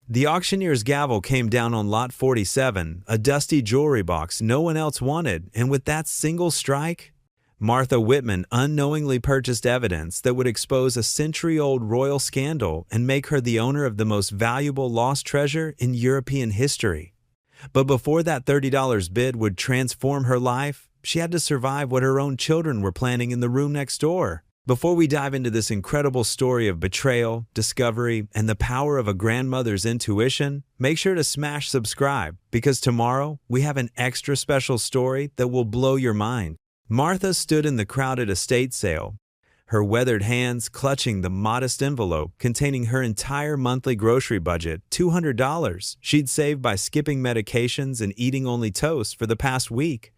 The auctioneer's gavel came down on lot 47, a dusty jewelry box no one else wanted, and with that single strike, Martha Whitman unknowingly purchased evidence that would expose a century-old royal scandal and make her the owner of the most valuable lost treasure in European history. But before that $30 bid would transform her life, she had to survive what her own children were planning in the room next door. Before we dive into this incredible story of betrayal, discovery, and the power of a grandmother's intuition, make sure to smash subscribe, because tomorrow we have an extra special story that will blow your mind. Martha stood in the crowded estate sale, her weathered hands clutching the modest envelope containing her entire monthly grocery budget, $200 she'd saved by skipping medications and eating only toast for the past week.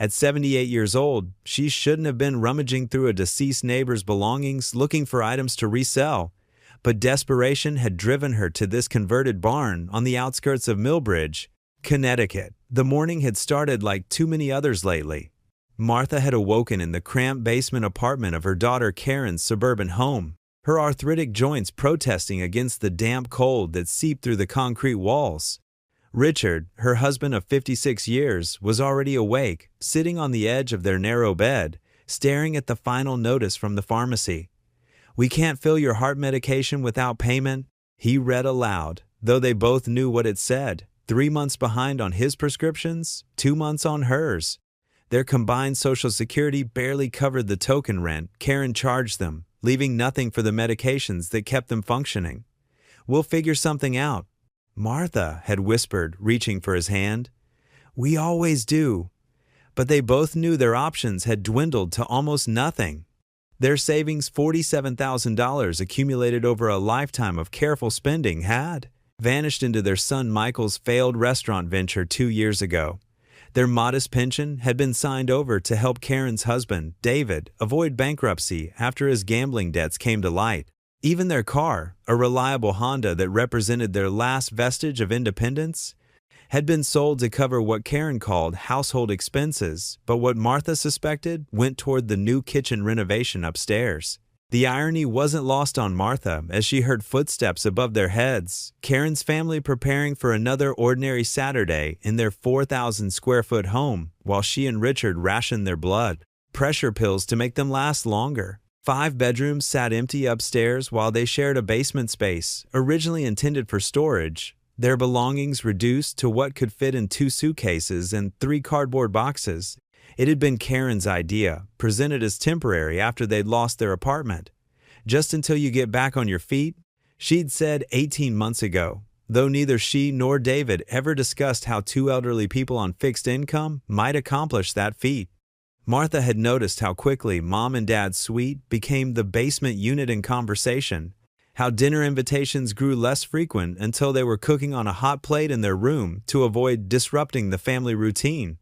At 78 years old, she shouldn't have been rummaging through a deceased neighbor's belongings looking for items to resell, but desperation had driven her to this converted barn on the outskirts of Millbridge, Connecticut. The morning had started like too many others lately. Martha had awoken in the cramped basement apartment of her daughter Karen's suburban home, her arthritic joints protesting against the damp cold that seeped through the concrete walls. Richard, her husband of 56 years, was already awake, sitting on the edge of their narrow bed, staring at the final notice from the pharmacy. "We can't fill your heart medication without payment," he read aloud, though they both knew what it said. 3 months behind on his prescriptions, 2 months on hers. Their combined Social Security barely covered the token rent Karen charged them, leaving nothing for the medications that kept them functioning. "We'll figure something out," Martha had whispered, reaching for his hand. "We always do." But they both knew their options had dwindled to almost nothing. Their savings, $47,000 accumulated over a lifetime of careful spending, had vanished into their son Michael's failed restaurant venture 2 years ago. Their modest pension had been signed over to help Karen's husband, David, avoid bankruptcy after his gambling debts came to light. Even their car, a reliable Honda that represented their last vestige of independence, had been sold to cover what Karen called household expenses, but what Martha suspected went toward the new kitchen renovation upstairs. The irony wasn't lost on Martha as she heard footsteps above their heads, Karen's family preparing for another ordinary Saturday in their 4,000-square-foot home while she and Richard rationed their blood, pressure pills to make them last longer. 5 bedrooms sat empty upstairs while they shared a basement space, originally intended for storage, their belongings reduced to what could fit in 2 suitcases and 3 cardboard boxes. It had been Karen's idea, presented as temporary after they'd lost their apartment. "Just until you get back on your feet," she'd said 18 months ago, though neither she nor David ever discussed how 2 elderly people on fixed income might accomplish that feat. Martha had noticed how quickly Mom and Dad's suite became the basement unit in conversation, how dinner invitations grew less frequent until they were cooking on a hot plate in their room to avoid disrupting the family routine.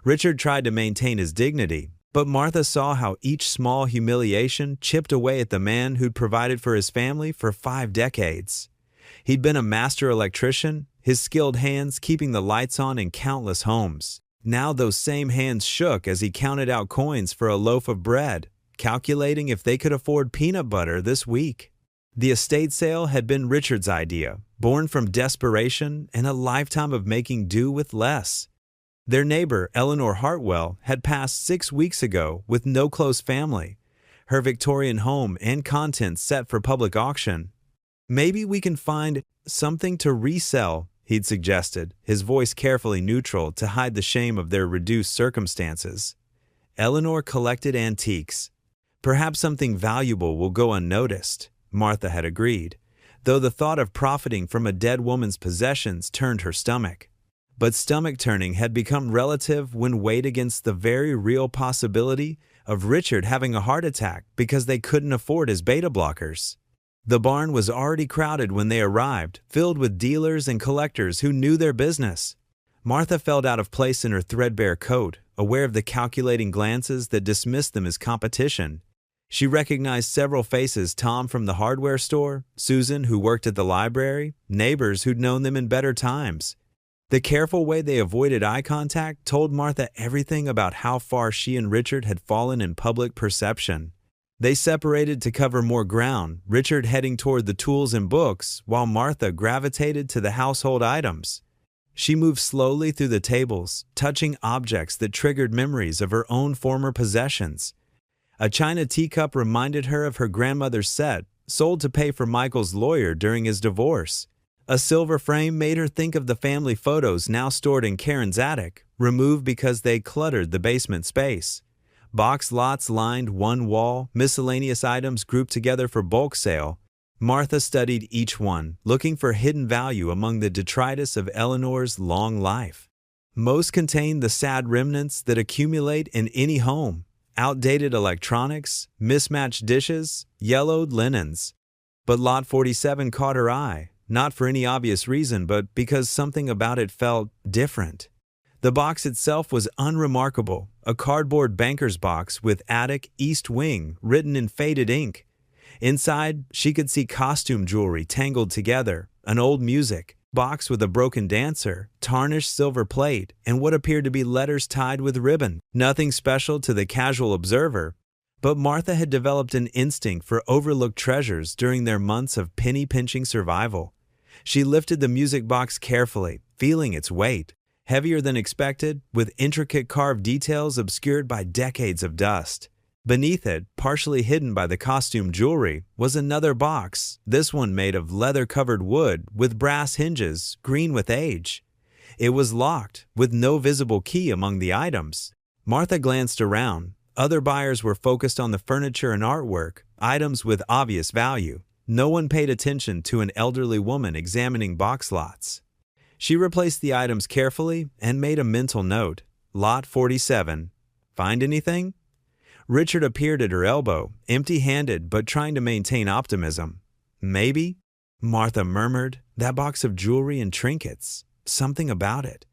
Richard tried to maintain his dignity, but Martha saw how each small humiliation chipped away at the man who'd provided for his family for 5 decades. He'd been a master electrician, his skilled hands keeping the lights on in countless homes. Now those same hands shook as he counted out coins for a loaf of bread, calculating if they could afford peanut butter this week. The estate sale had been Richard's idea, born from desperation and a lifetime of making do with less. Their neighbor, Eleanor Hartwell, had passed 6 weeks ago with no close family, her Victorian home and contents set for public auction. "Maybe we can find something to resell," he'd suggested, his voice carefully neutral to hide the shame of their reduced circumstances. Eleanor collected antiques. "Perhaps something valuable will go unnoticed," Martha had agreed, though the thought of profiting from a dead woman's possessions turned her stomach. But stomach-turning had become relative when weighed against the very real possibility of Richard having a heart attack because they couldn't afford his beta blockers. The barn was already crowded when they arrived, filled with dealers and collectors who knew their business. Martha felt out of place in her threadbare coat, aware of the calculating glances that dismissed them as competition. She recognized several faces: Tom from the hardware store, Susan who worked at the library, neighbors who'd known them in better times. The careful way they avoided eye contact told Martha everything about how far she and Richard had fallen in public perception. They separated to cover more ground, Richard heading toward the tools and books, while Martha gravitated to the household items. She moved slowly through the tables, touching objects that triggered memories of her own former possessions. A china teacup reminded her of her grandmother's set, sold to pay for Michael's lawyer during his divorce. A silver frame made her think of the family photos now stored in Karen's attic, removed because they cluttered the basement space. Box lots lined one wall, miscellaneous items grouped together for bulk sale. Martha studied each one, looking for hidden value among the detritus of Eleanor's long life. Most contained the sad remnants that accumulate in any home: outdated electronics, mismatched dishes, yellowed linens. But Lot 47 caught her eye, not for any obvious reason, but because something about it felt different. The box itself was unremarkable, a cardboard banker's box with Attic East Wing written in faded ink. Inside, she could see costume jewelry tangled together, an old music box with a broken dancer, tarnished silver plate, and what appeared to be letters tied with ribbon. Nothing special to the casual observer, but Martha had developed an instinct for overlooked treasures during their months of penny-pinching survival. She lifted the music box carefully, feeling its weight. Heavier than expected, with intricate carved details obscured by decades of dust. Beneath it, partially hidden by the costume jewelry, was another box, this one made of leather-covered wood with brass hinges, green with age. It was locked, with no visible key among the items. Martha glanced around. Other buyers were focused on the furniture and artwork, items with obvious value. No one paid attention to an elderly woman examining box lots. She replaced the items carefully and made a mental note. Lot 47. Find anything? Richard appeared at her elbow, empty-handed but trying to maintain optimism. Maybe? Martha murmured. That box of jewelry and trinkets. Something about it.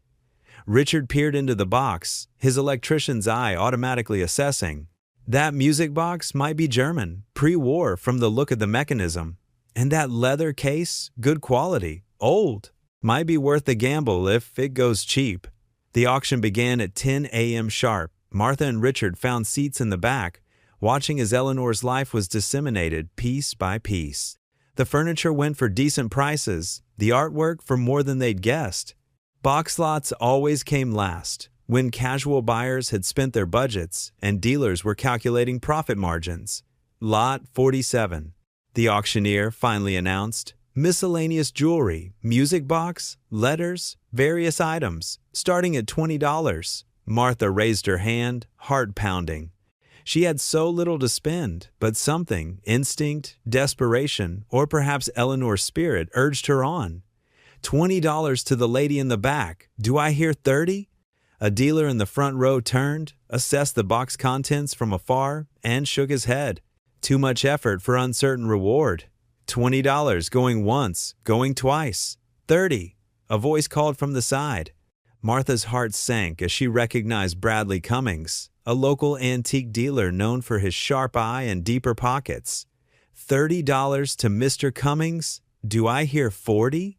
Richard peered into the box, his electrician's eye automatically assessing. That music box might be German, pre-war from the look of the mechanism. And that leather case, good quality, old. Might be worth the gamble if it goes cheap. The auction began at 10 a.m. sharp. Martha and Richard found seats in the back, watching as Eleanor's life was disseminated piece by piece. The furniture went for decent prices, the artwork for more than they'd guessed. Box lots always came last, when casual buyers had spent their budgets and dealers were calculating profit margins. Lot 47. The auctioneer finally announced. Miscellaneous jewelry, music box, letters, various items, starting at $20. Martha raised her hand, heart pounding. She had so little to spend, but something, instinct, desperation, or perhaps Eleanor's spirit urged her on. $20 to the lady in the back. Do I hear 30? A dealer in the front row turned, assessed the box contents from afar, and shook his head. Too much effort for uncertain reward. $20 going once, going twice. 30. A voice called from the side. Martha's heart sank as she recognized Bradley Cummings, a local antique dealer known for his sharp eye and deeper pockets. $30 to Mr. Cummings? Do I hear 40?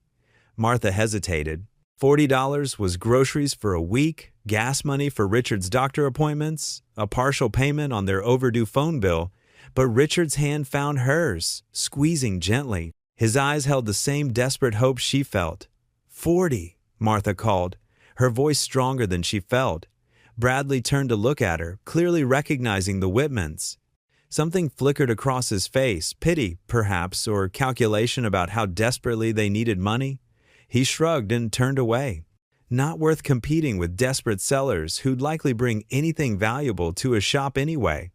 Martha hesitated. $40 was groceries for a week, gas money for Richard's doctor appointments, a partial payment on their overdue phone bill. But Richard's hand found hers, squeezing gently. His eyes held the same desperate hope she felt. 40, Martha called, her voice stronger than she felt. Bradley turned to look at her, clearly recognizing the Whitmans. Something flickered across his face, pity, perhaps, or calculation about how desperately they needed money. He shrugged and turned away. Not worth competing with desperate sellers who'd likely bring anything valuable to a shop anyway.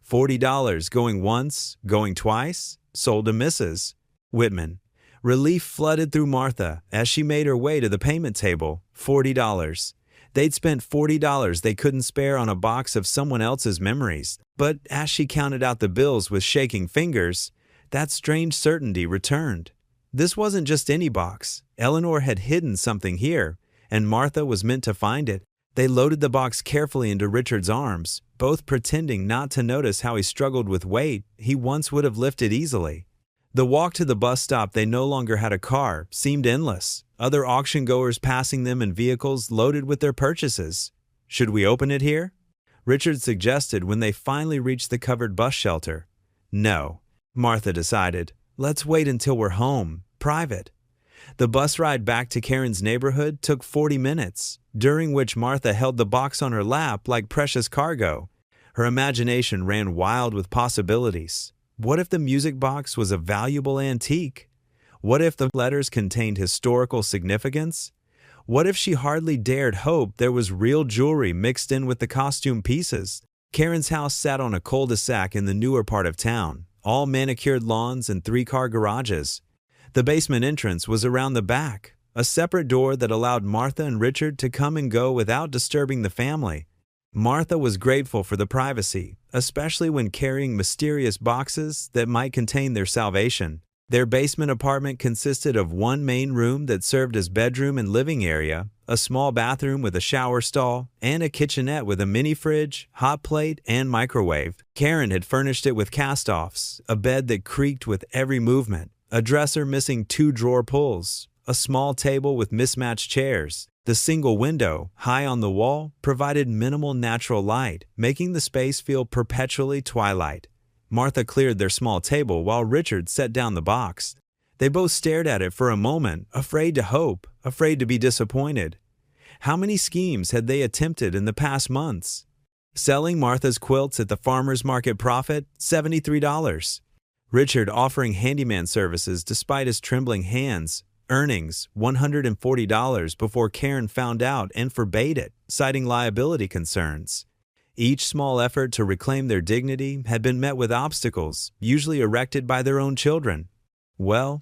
$40 going once, going twice, sold to Mrs. Whitman. Relief flooded through Martha as she made her way to the payment table. $40. They'd spent $40 they couldn't spare on a box of someone else's memories. But as she counted out the bills with shaking fingers, that strange certainty returned. This wasn't just any box. Eleanor had hidden something here, and Martha was meant to find it. They loaded the box carefully into Richard's arms, both pretending not to notice how he struggled with weight he once would have lifted easily. The walk to the bus stop, they no longer had a car, seemed endless, other auction goers passing them in vehicles loaded with their purchases. Should we open it here? Richard suggested when they finally reached the covered bus shelter. No, Martha decided. Let's wait until we're home, private. The bus ride back to Karen's neighborhood took 40 minutes, during which Martha held the box on her lap like precious cargo. Her imagination ran wild with possibilities. What if the music box was a valuable antique? What if the letters contained historical significance? What if she hardly dared hope there was real jewelry mixed in with the costume pieces? Karen's house sat on a cul-de-sac in the newer part of town, all manicured lawns and three-car garages. The basement entrance was around the back, a separate door that allowed Martha and Richard to come and go without disturbing the family. Martha was grateful for the privacy, especially when carrying mysterious boxes that might contain their salvation. Their basement apartment consisted of one main room that served as bedroom and living area, a small bathroom with a shower stall, and a kitchenette with a mini fridge, hot plate, and microwave. Karen had furnished it with cast-offs, a bed that creaked with every movement, a dresser missing 2 drawer pulls, a small table with mismatched chairs. The single window, high on the wall, provided minimal natural light, making the space feel perpetually twilight. Martha cleared their small table while Richard set down the box. They both stared at it for a moment, afraid to hope, afraid to be disappointed. How many schemes had they attempted in the past months? Selling Martha's quilts at the farmer's market profit, $73. Richard offering handyman services despite his trembling hands, earnings, $140 before Karen found out and forbade it, citing liability concerns. Each small effort to reclaim their dignity had been met with obstacles, usually erected by their own children. Well,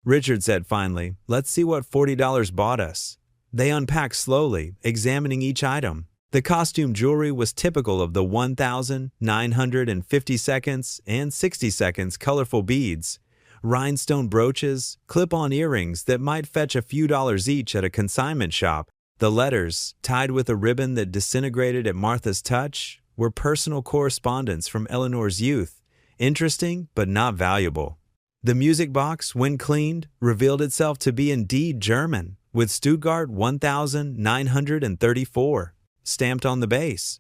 Richard said finally, let's see what $40 bought us. They unpacked slowly, examining each item. The costume jewelry was typical of the 1,950 seconds and 60 seconds colorful beads, rhinestone brooches, clip-on earrings that might fetch a few dollars each at a consignment shop. The letters, tied with a ribbon that disintegrated at Martha's touch, were personal correspondence from Eleanor's youth, interesting but not valuable. The music box, when cleaned, revealed itself to be indeed German, with Stuttgart 1934 stamped on the base.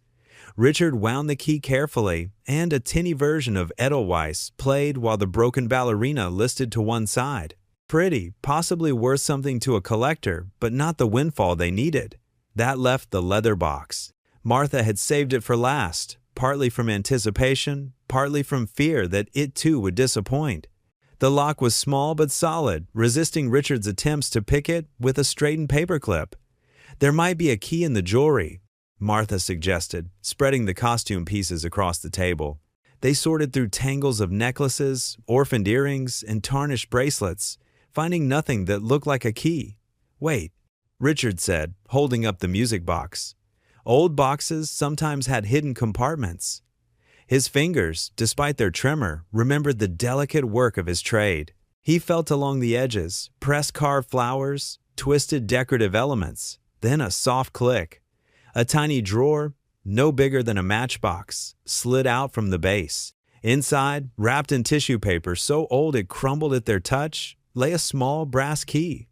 Richard wound the key carefully, and a tinny version of Edelweiss played while the broken ballerina listed to one side. Pretty, possibly worth something to a collector, but not the windfall they needed. That left the leather box. Martha had saved it for last, partly from anticipation, partly from fear that it too would disappoint. The lock was small but solid, resisting Richard's attempts to pick it with a straightened paperclip. There might be a key in the jewelry, Martha suggested, spreading the costume pieces across the table. They sorted through tangles of necklaces, orphaned earrings, and tarnished bracelets, finding nothing that looked like a key. Wait, Richard said, holding up the music box. Old boxes sometimes had hidden compartments. His fingers, despite their tremor, remembered the delicate work of his trade. He felt along the edges, pressed carved flowers, twisted decorative elements, then a soft click. A tiny drawer, no bigger than a matchbox, slid out from the base. Inside, wrapped in tissue paper so old it crumbled at their touch, lay a small brass key.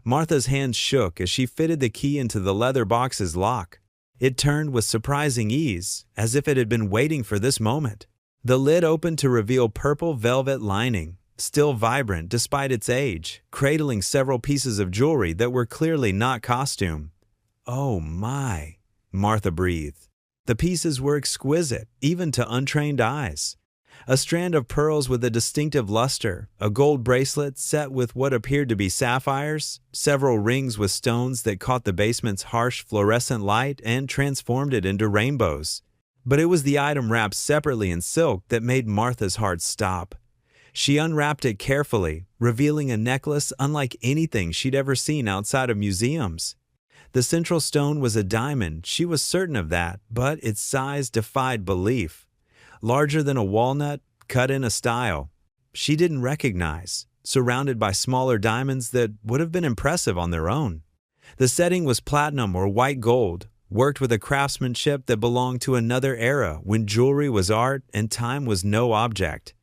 Martha's hands shook as she fitted the key into the leather box's lock. It turned with surprising ease, as if it had been waiting for this moment. The lid opened to reveal purple velvet lining, still vibrant despite its age, cradling several pieces of jewelry that were clearly not costume. Oh my, Martha breathed. The pieces were exquisite, even to untrained eyes. A strand of pearls with a distinctive luster, a gold bracelet set with what appeared to be sapphires, several rings with stones that caught the basement's harsh fluorescent light and transformed it into rainbows. But it was the item wrapped separately in silk that made Martha's heart stop. She unwrapped it carefully, revealing a necklace unlike anything she'd ever seen outside of museums. The central stone was a diamond, she was certain of that, but its size defied belief. Larger than a walnut, cut in a style she didn't recognize, surrounded by smaller diamonds that would have been impressive on their own. The setting was platinum or white gold, worked with a craftsmanship that belonged to another era when jewelry was art and time was no object.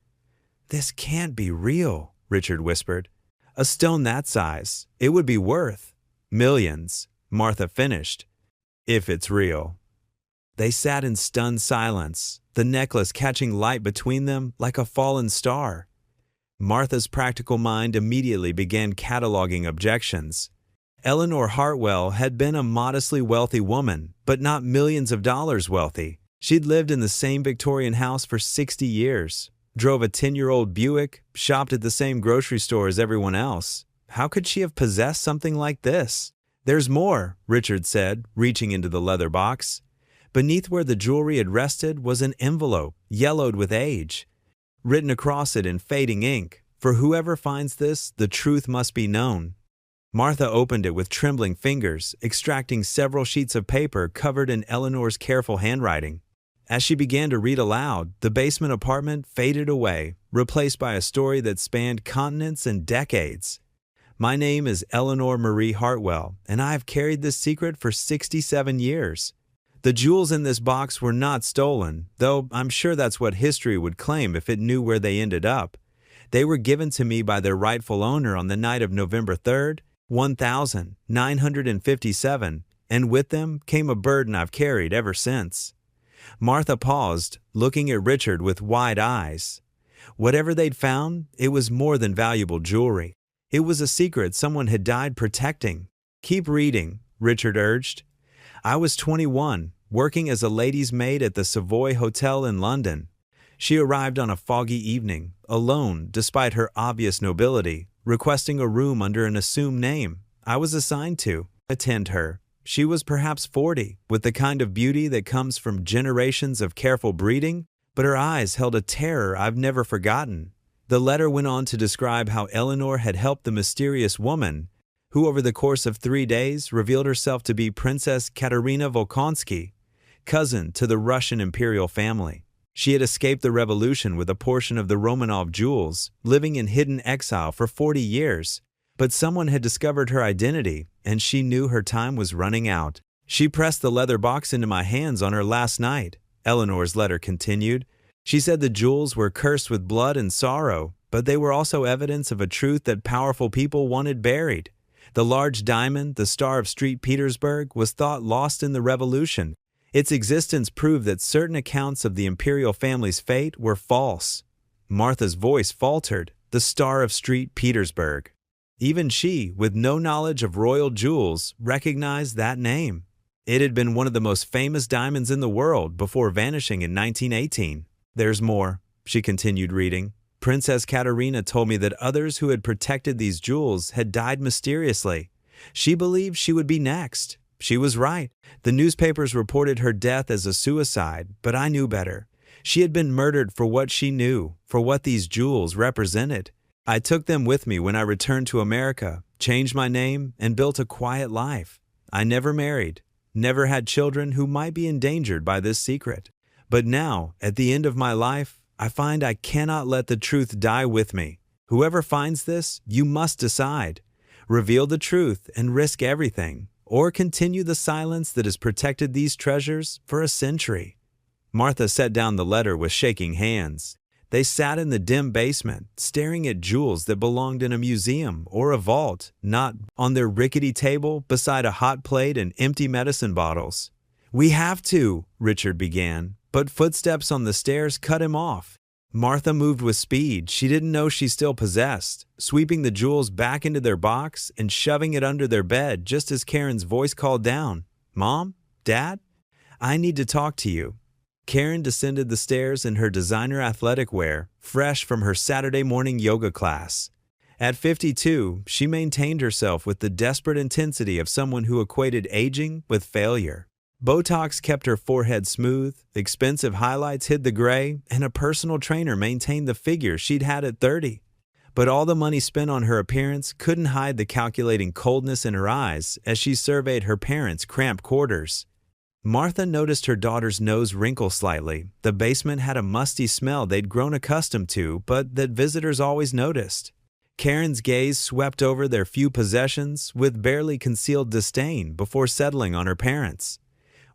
"This can't be real," Richard whispered. "A stone that size, it would be worth millions," Martha finished. "If it's real." They sat in stunned silence, the necklace catching light between them like a fallen star. Martha's practical mind immediately began cataloging objections. Eleanor Hartwell had been a modestly wealthy woman, but not millions of dollars wealthy. She'd lived in the same Victorian house for 60 years, drove a 10-year-old Buick, shopped at the same grocery store as everyone else. How could she have possessed something like this? "There's more," Richard said, reaching into the leather box. Beneath where the jewelry had rested was an envelope, yellowed with age. Written across it in fading ink, "For whoever finds this, the truth must be known." Martha opened it with trembling fingers, extracting several sheets of paper covered in Eleanor's careful handwriting. As she began to read aloud, the basement apartment faded away, replaced by a story that spanned continents and decades. "My name is Eleanor Marie Hartwell, and I have carried this secret for 67 years. The jewels in this box were not stolen, though I'm sure that's what history would claim if it knew where they ended up. They were given to me by their rightful owner on the night of November 3rd, 1957, and with them came a burden I've carried ever since." Martha paused, looking at Richard with wide eyes. Whatever they'd found, it was more than valuable jewelry. It was a secret someone had died protecting. "Keep reading," Richard urged. "I was 21, working as a lady's maid at the Savoy Hotel in London. She arrived on a foggy evening, alone despite her obvious nobility, requesting a room under an assumed name. I was assigned to attend her. She was perhaps 40, with the kind of beauty that comes from generations of careful breeding, but her eyes held a terror I've never forgotten." The letter went on to describe how Eleanor had helped the mysterious woman, who over the course of 3 days revealed herself to be Princess Katerina Volkonsky, cousin to the Russian imperial family. She had escaped the revolution with a portion of the Romanov jewels, living in hidden exile for 40 years. But someone had discovered her identity, and she knew her time was running out. "She pressed the leather box into my hands on her last night," Eleanor's letter continued. "She said the jewels were cursed with blood and sorrow, but they were also evidence of a truth that powerful people wanted buried. The large diamond, the Star of St. Petersburg, was thought lost in the revolution. Its existence proved that certain accounts of the imperial family's fate were false." Martha's voice faltered. The Star of St. Petersburg. Even she, with no knowledge of royal jewels, recognized that name. It had been one of the most famous diamonds in the world before vanishing in 1918. "There's more," she continued reading. "Princess Katerina told me that others who had protected these jewels had died mysteriously. She believed she would be next. She was right. The newspapers reported her death as a suicide, but I knew better. She had been murdered for what she knew, for what these jewels represented. I took them with me when I returned to America, changed my name, and built a quiet life. I never married, never had children who might be endangered by this secret. But now, at the end of my life, I find I cannot let the truth die with me. Whoever finds this, you must decide. Reveal the truth and risk everything, or continue the silence that has protected these treasures for a century." Martha set down the letter with shaking hands. They sat in the dim basement, staring at jewels that belonged in a museum or a vault, not on their rickety table beside a hot plate and empty medicine bottles. "We have to," Richard began, but footsteps on the stairs cut him off. Martha moved with speed she didn't know she still possessed, sweeping the jewels back into their box and shoving it under their bed just as Karen's voice called down, "Mom? Dad? I need to talk to you." Karen descended the stairs in her designer athletic wear, fresh from her Saturday morning yoga class. At 52, she maintained herself with the desperate intensity of someone who equated aging with failure. Botox kept her forehead smooth, expensive highlights hid the gray, and a personal trainer maintained the figure she'd had at 30. But all the money spent on her appearance couldn't hide the calculating coldness in her eyes as she surveyed her parents' cramped quarters. Martha noticed her daughter's nose wrinkle slightly. The basement had a musty smell they'd grown accustomed to, but that visitors always noticed. Karen's gaze swept over their few possessions with barely concealed disdain before settling on her parents.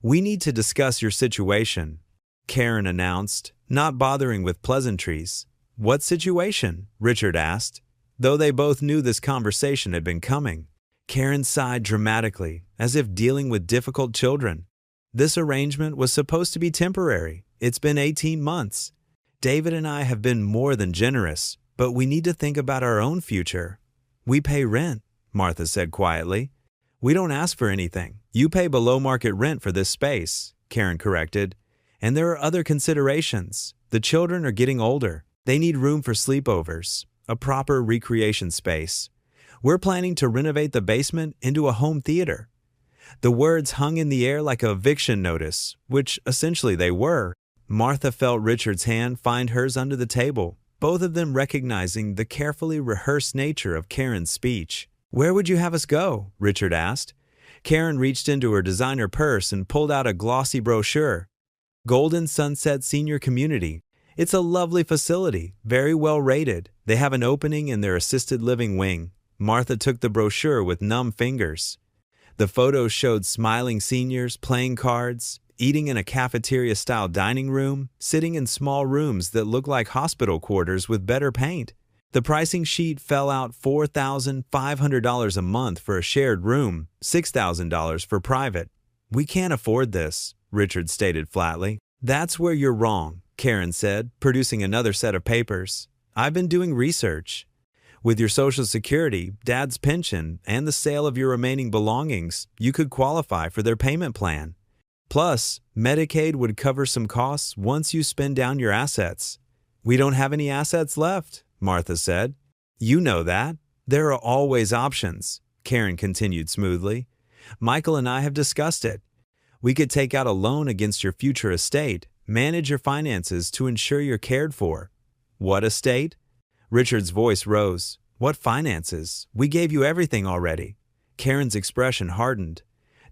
"We need to discuss your situation," Karen announced, not bothering with pleasantries. "What situation?" Richard asked. Though they both knew this conversation had been coming, Karen sighed dramatically, as if dealing with difficult children. This arrangement was supposed to be temporary. It's been 18 months. David and I have been more than generous, but we need to think about our own future. We pay rent, Martha said quietly. We don't ask for anything. You pay below market rent for this space, Karen corrected. And there are other considerations. The children are getting older. They need room for sleepovers, a proper recreation space. We're planning to renovate the basement into a home theater. The words hung in the air like a eviction notice, which essentially they were. Martha felt Richard's hand find hers under the table, both of them recognizing the carefully rehearsed nature of Karen's speech. Where would you have us go? Richard asked. Karen reached into her designer purse and pulled out a glossy brochure. Golden Sunset Senior Community. It's a lovely facility, very well rated. They have an opening in their assisted living wing. Martha took the brochure with numb fingers. The photos showed smiling seniors playing cards, eating in a cafeteria-style dining room, sitting in small rooms that looked like hospital quarters with better paint. The pricing sheet fell out $4,500 a month for a shared room, $6,000 for private. We can't afford this, Richard stated flatly. That's where you're wrong, Karen said, producing another set of papers. I've been doing research. With your Social Security, Dad's pension, and the sale of your remaining belongings, you could qualify for their payment plan. Plus, Medicaid would cover some costs once you spend down your assets. We don't have any assets left, Martha said. You know that. There are always options, Karen continued smoothly. Michael and I have discussed it. We could take out a loan against your future estate, manage your finances to ensure you're cared for. What estate? Richard's voice rose. What finances? We gave you everything already. Karen's expression hardened.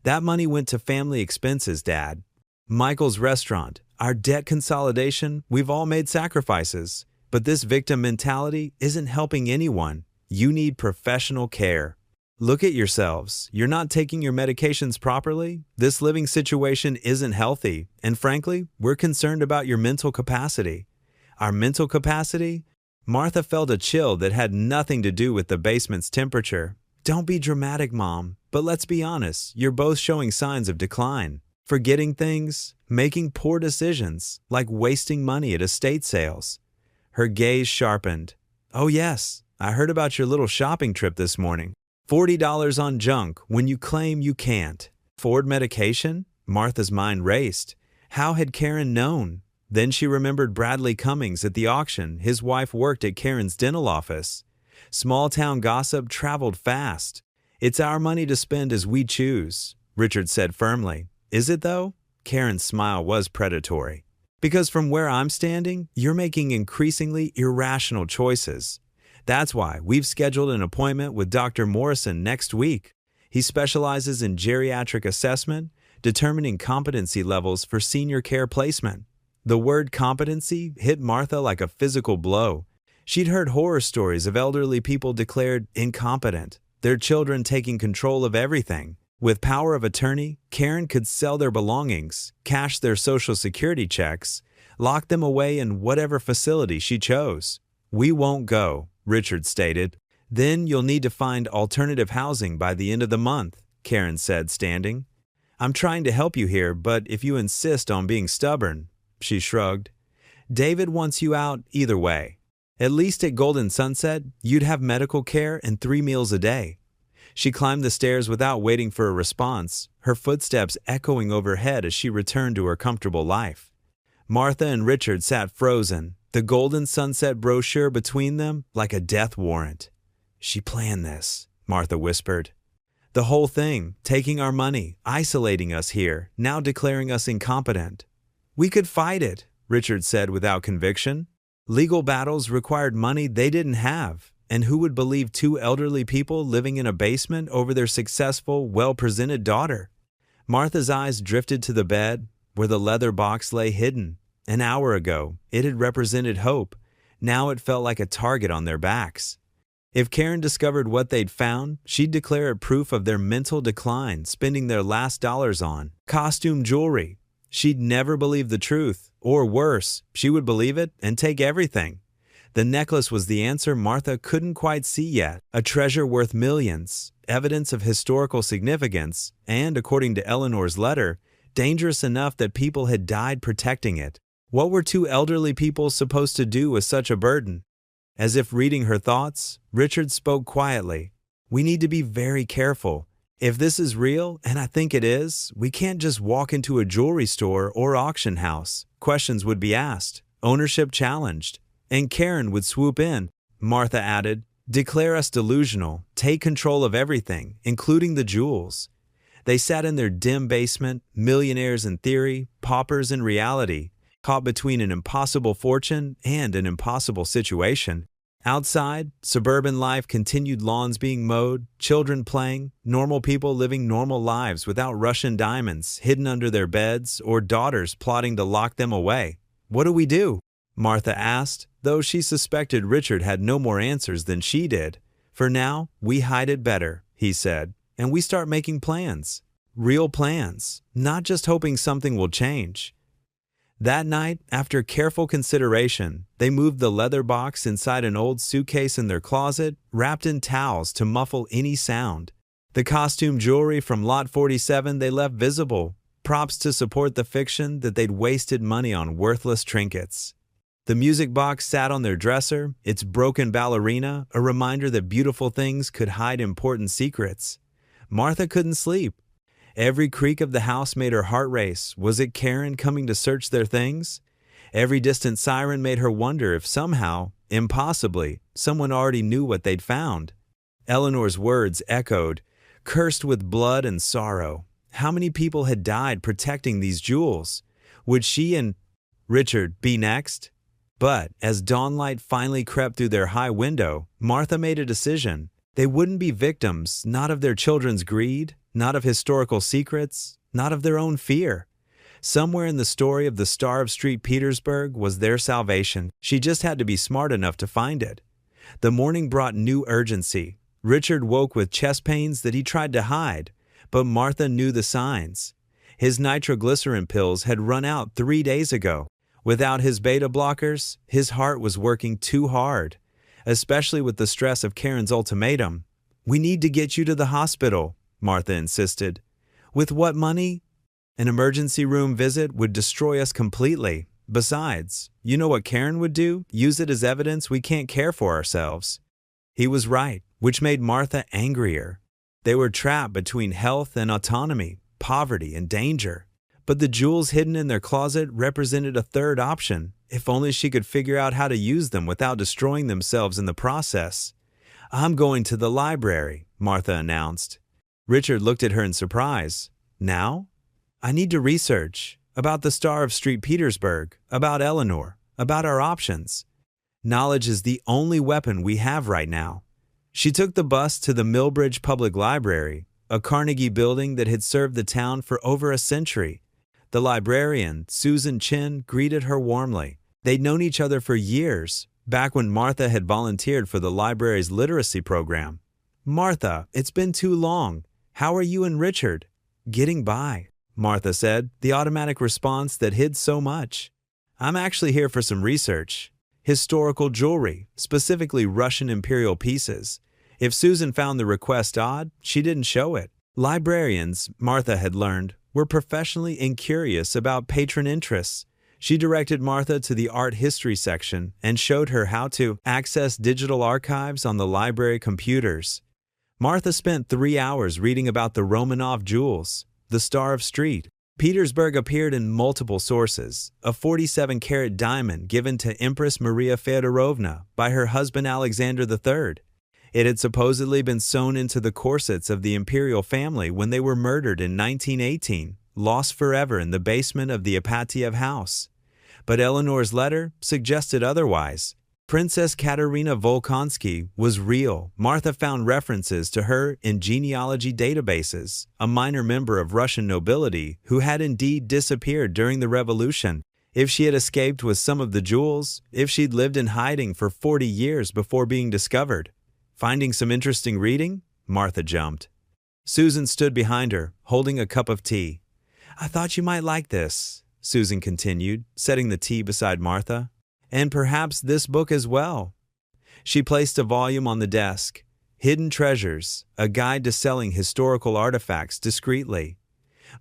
That money went to family expenses, Dad. Michael's restaurant, our debt consolidation, we've all made sacrifices. But this victim mentality isn't helping anyone. You need professional care. Look at yourselves. You're not taking your medications properly. This living situation isn't healthy. And frankly, we're concerned about your mental capacity. Our mental capacity? Martha felt a chill that had nothing to do with the basement's temperature. Don't be dramatic, Mom. But let's be honest, you're both showing signs of decline. Forgetting things, making poor decisions, like wasting money at estate sales. Her gaze sharpened. Oh yes, I heard about your little shopping trip this morning. $40 on junk when you claim you can't. Afford medication? Martha's mind raced. How had Karen known? Then she remembered Bradley Cummings at the auction. His wife worked at Karen's dental office. Small-town gossip traveled fast. It's our money to spend as we choose, Richard said firmly. Is it though? Karen's smile was predatory. Because from where I'm standing, you're making increasingly irrational choices. That's why we've scheduled an appointment with Dr. Morrison next week. He specializes in geriatric assessment, determining competency levels for senior care placement. The word competency hit Martha like a physical blow. She'd heard horror stories of elderly people declared incompetent, their children taking control of everything. With power of attorney, Karen could sell their belongings, cash their Social Security checks, lock them away in whatever facility she chose. We won't go, Richard stated. Then you'll need to find alternative housing by the end of the month, Karen said, standing. I'm trying to help you here, but if you insist on being stubborn, she shrugged. David wants you out either way. At least at Golden Sunset, you'd have medical care and 3 meals a day. She climbed the stairs without waiting for a response, her footsteps echoing overhead as she returned to her comfortable life. Martha and Richard sat frozen, the Golden Sunset brochure between them like a death warrant. She planned this, Martha whispered. The whole thing, taking our money, isolating us here, now declaring us incompetent. We could fight it, Richard said without conviction. Legal battles required money they didn't have, and who would believe 2 elderly people living in a basement over their successful, well-presented daughter? Martha's eyes drifted to the bed, where the leather box lay hidden. An hour ago, it had represented hope. Now it felt like a target on their backs. If Karen discovered what they'd found, she'd declare it proof of their mental decline, spending their last dollars on costume jewelry. She'd never believe the truth, or worse, she would believe it and take everything. The necklace was the answer Martha couldn't quite see yet, a treasure worth millions, evidence of historical significance, and, according to Eleanor's letter, dangerous enough that people had died protecting it. What were two elderly people supposed to do with such a burden? As if reading her thoughts, Richard spoke quietly. We need to be very careful. If this is real, and I think it is, we can't just walk into a jewelry store or auction house. Questions would be asked, ownership challenged, and Karen would swoop in. Martha added, declare us delusional, take control of everything, including the jewels. They sat in their dim basement, millionaires in theory, paupers in reality, caught between an impossible fortune and an impossible situation. Outside, suburban life continued, lawns being mowed, children playing, normal people living normal lives without Russian diamonds hidden under their beds or daughters plotting to lock them away. What do we do? Martha asked, though she suspected Richard had no more answers than she did. For now, we hide it better, he said, and we start making plans. Real plans, not just hoping something will change. That night, after careful consideration, they moved the leather box inside an old suitcase in their closet, wrapped in towels to muffle any sound. The costume jewelry from Lot 47 they left visible, props to support the fiction that they'd wasted money on worthless trinkets. The music box sat on their dresser, its broken ballerina, a reminder that beautiful things could hide important secrets. Martha couldn't sleep. Every creak of the house made her heart race. Was it Karen coming to search their things? Every distant siren made her wonder if somehow, impossibly, someone already knew what they'd found. Eleanor's words echoed, cursed with blood and sorrow. How many people had died protecting these jewels? Would she and Richard be next? But as dawnlight finally crept through their high window, Martha made a decision. They wouldn't be victims, not of their children's greed, not of historical secrets, not of their own fear. Somewhere in the story of the Star of St. Petersburg was their salvation. She just had to be smart enough to find it. The morning brought new urgency. Richard woke with chest pains that he tried to hide, but Martha knew the signs. His nitroglycerin pills had run out 3 days ago. Without his beta blockers, his heart was working too hard, especially with the stress of Karen's ultimatum. We need to get you to the hospital, Martha insisted. With what money? An emergency room visit would destroy us completely. Besides, you know what Karen would do? Use it as evidence we can't care for ourselves. He was right, which made Martha angrier. They were trapped between health and autonomy, poverty and danger. But the jewels hidden in their closet represented a third option, if only she could figure out how to use them without destroying themselves in the process. I'm going to the library, Martha announced. Richard looked at her in surprise. Now? I need to research about the Star of St. Petersburg, about Eleanor, about our options. Knowledge is the only weapon we have right now. She took the bus to the Millbridge Public Library, a Carnegie building that had served the town for over a century. The librarian, Susan Chin, greeted her warmly. They'd known each other for years, back when Martha had volunteered for the library's literacy program. Martha, it's been too long. How are you and Richard? Getting by, Martha said, the automatic response that hid so much. I'm actually here for some research. Historical jewelry, specifically Russian imperial pieces. If Susan found the request odd, she didn't show it. Librarians, Martha had learned, were professionally incurious about patron interests. She directed Martha to the art history section and showed her how to access digital archives on the library computers. Martha spent 3 hours reading about the Romanov jewels, the Star of St. Petersburg appeared in multiple sources, a 47-carat diamond given to Empress Maria Feodorovna by her husband Alexander III. It had supposedly been sewn into the corsets of the imperial family when they were murdered in 1918, lost forever in the basement of the Ipatiev house. But Eleanor's letter suggested otherwise. Princess Katerina Volkonsky was real. Martha found references to her in genealogy databases, a minor member of Russian nobility who had indeed disappeared during the revolution. If she had escaped with some of the jewels, if she'd lived in hiding for 40 years before being discovered. Finding some interesting reading? Martha jumped. Susan stood behind her, holding a cup of tea. I thought you might like this, Susan continued, setting the tea beside Martha. And perhaps this book as well. She placed a volume on the desk. Hidden Treasures, a guide to selling historical artifacts discreetly.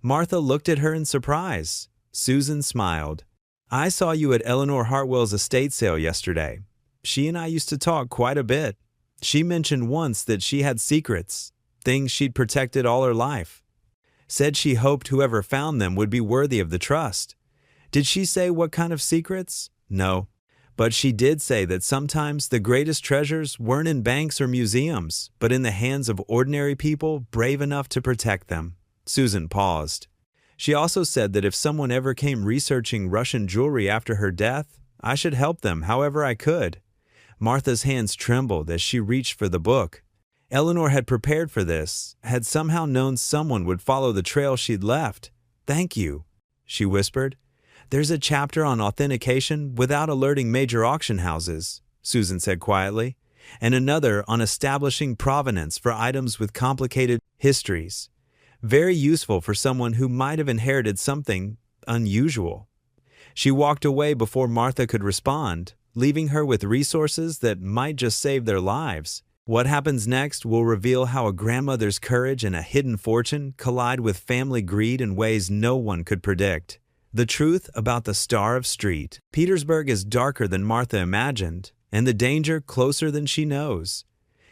Martha looked at her in surprise. Susan smiled. I saw you at Eleanor Hartwell's estate sale yesterday. She and I used to talk quite a bit. She mentioned once that she had secrets, things she'd protected all her life. Said she hoped whoever found them would be worthy of the trust. Did she say what kind of secrets? No. But she did say that sometimes the greatest treasures weren't in banks or museums, but in the hands of ordinary people brave enough to protect them. Susan paused. She also said that if someone ever came researching Russian jewelry after her death, I should help them however I could. Martha's hands trembled as she reached for the book. Eleanor had prepared for this, had somehow known someone would follow the trail she'd left. Thank you, she whispered. There's a chapter on authentication without alerting major auction houses, Susan said quietly, and another on establishing provenance for items with complicated histories. Very useful for someone who might have inherited something unusual. She walked away before Martha could respond, leaving her with resources that might just save their lives. What happens next will reveal how a grandmother's courage and a hidden fortune collide with family greed in ways no one could predict. The truth about the Star of Street. Petersburg is darker than Martha imagined, and the danger closer than she knows.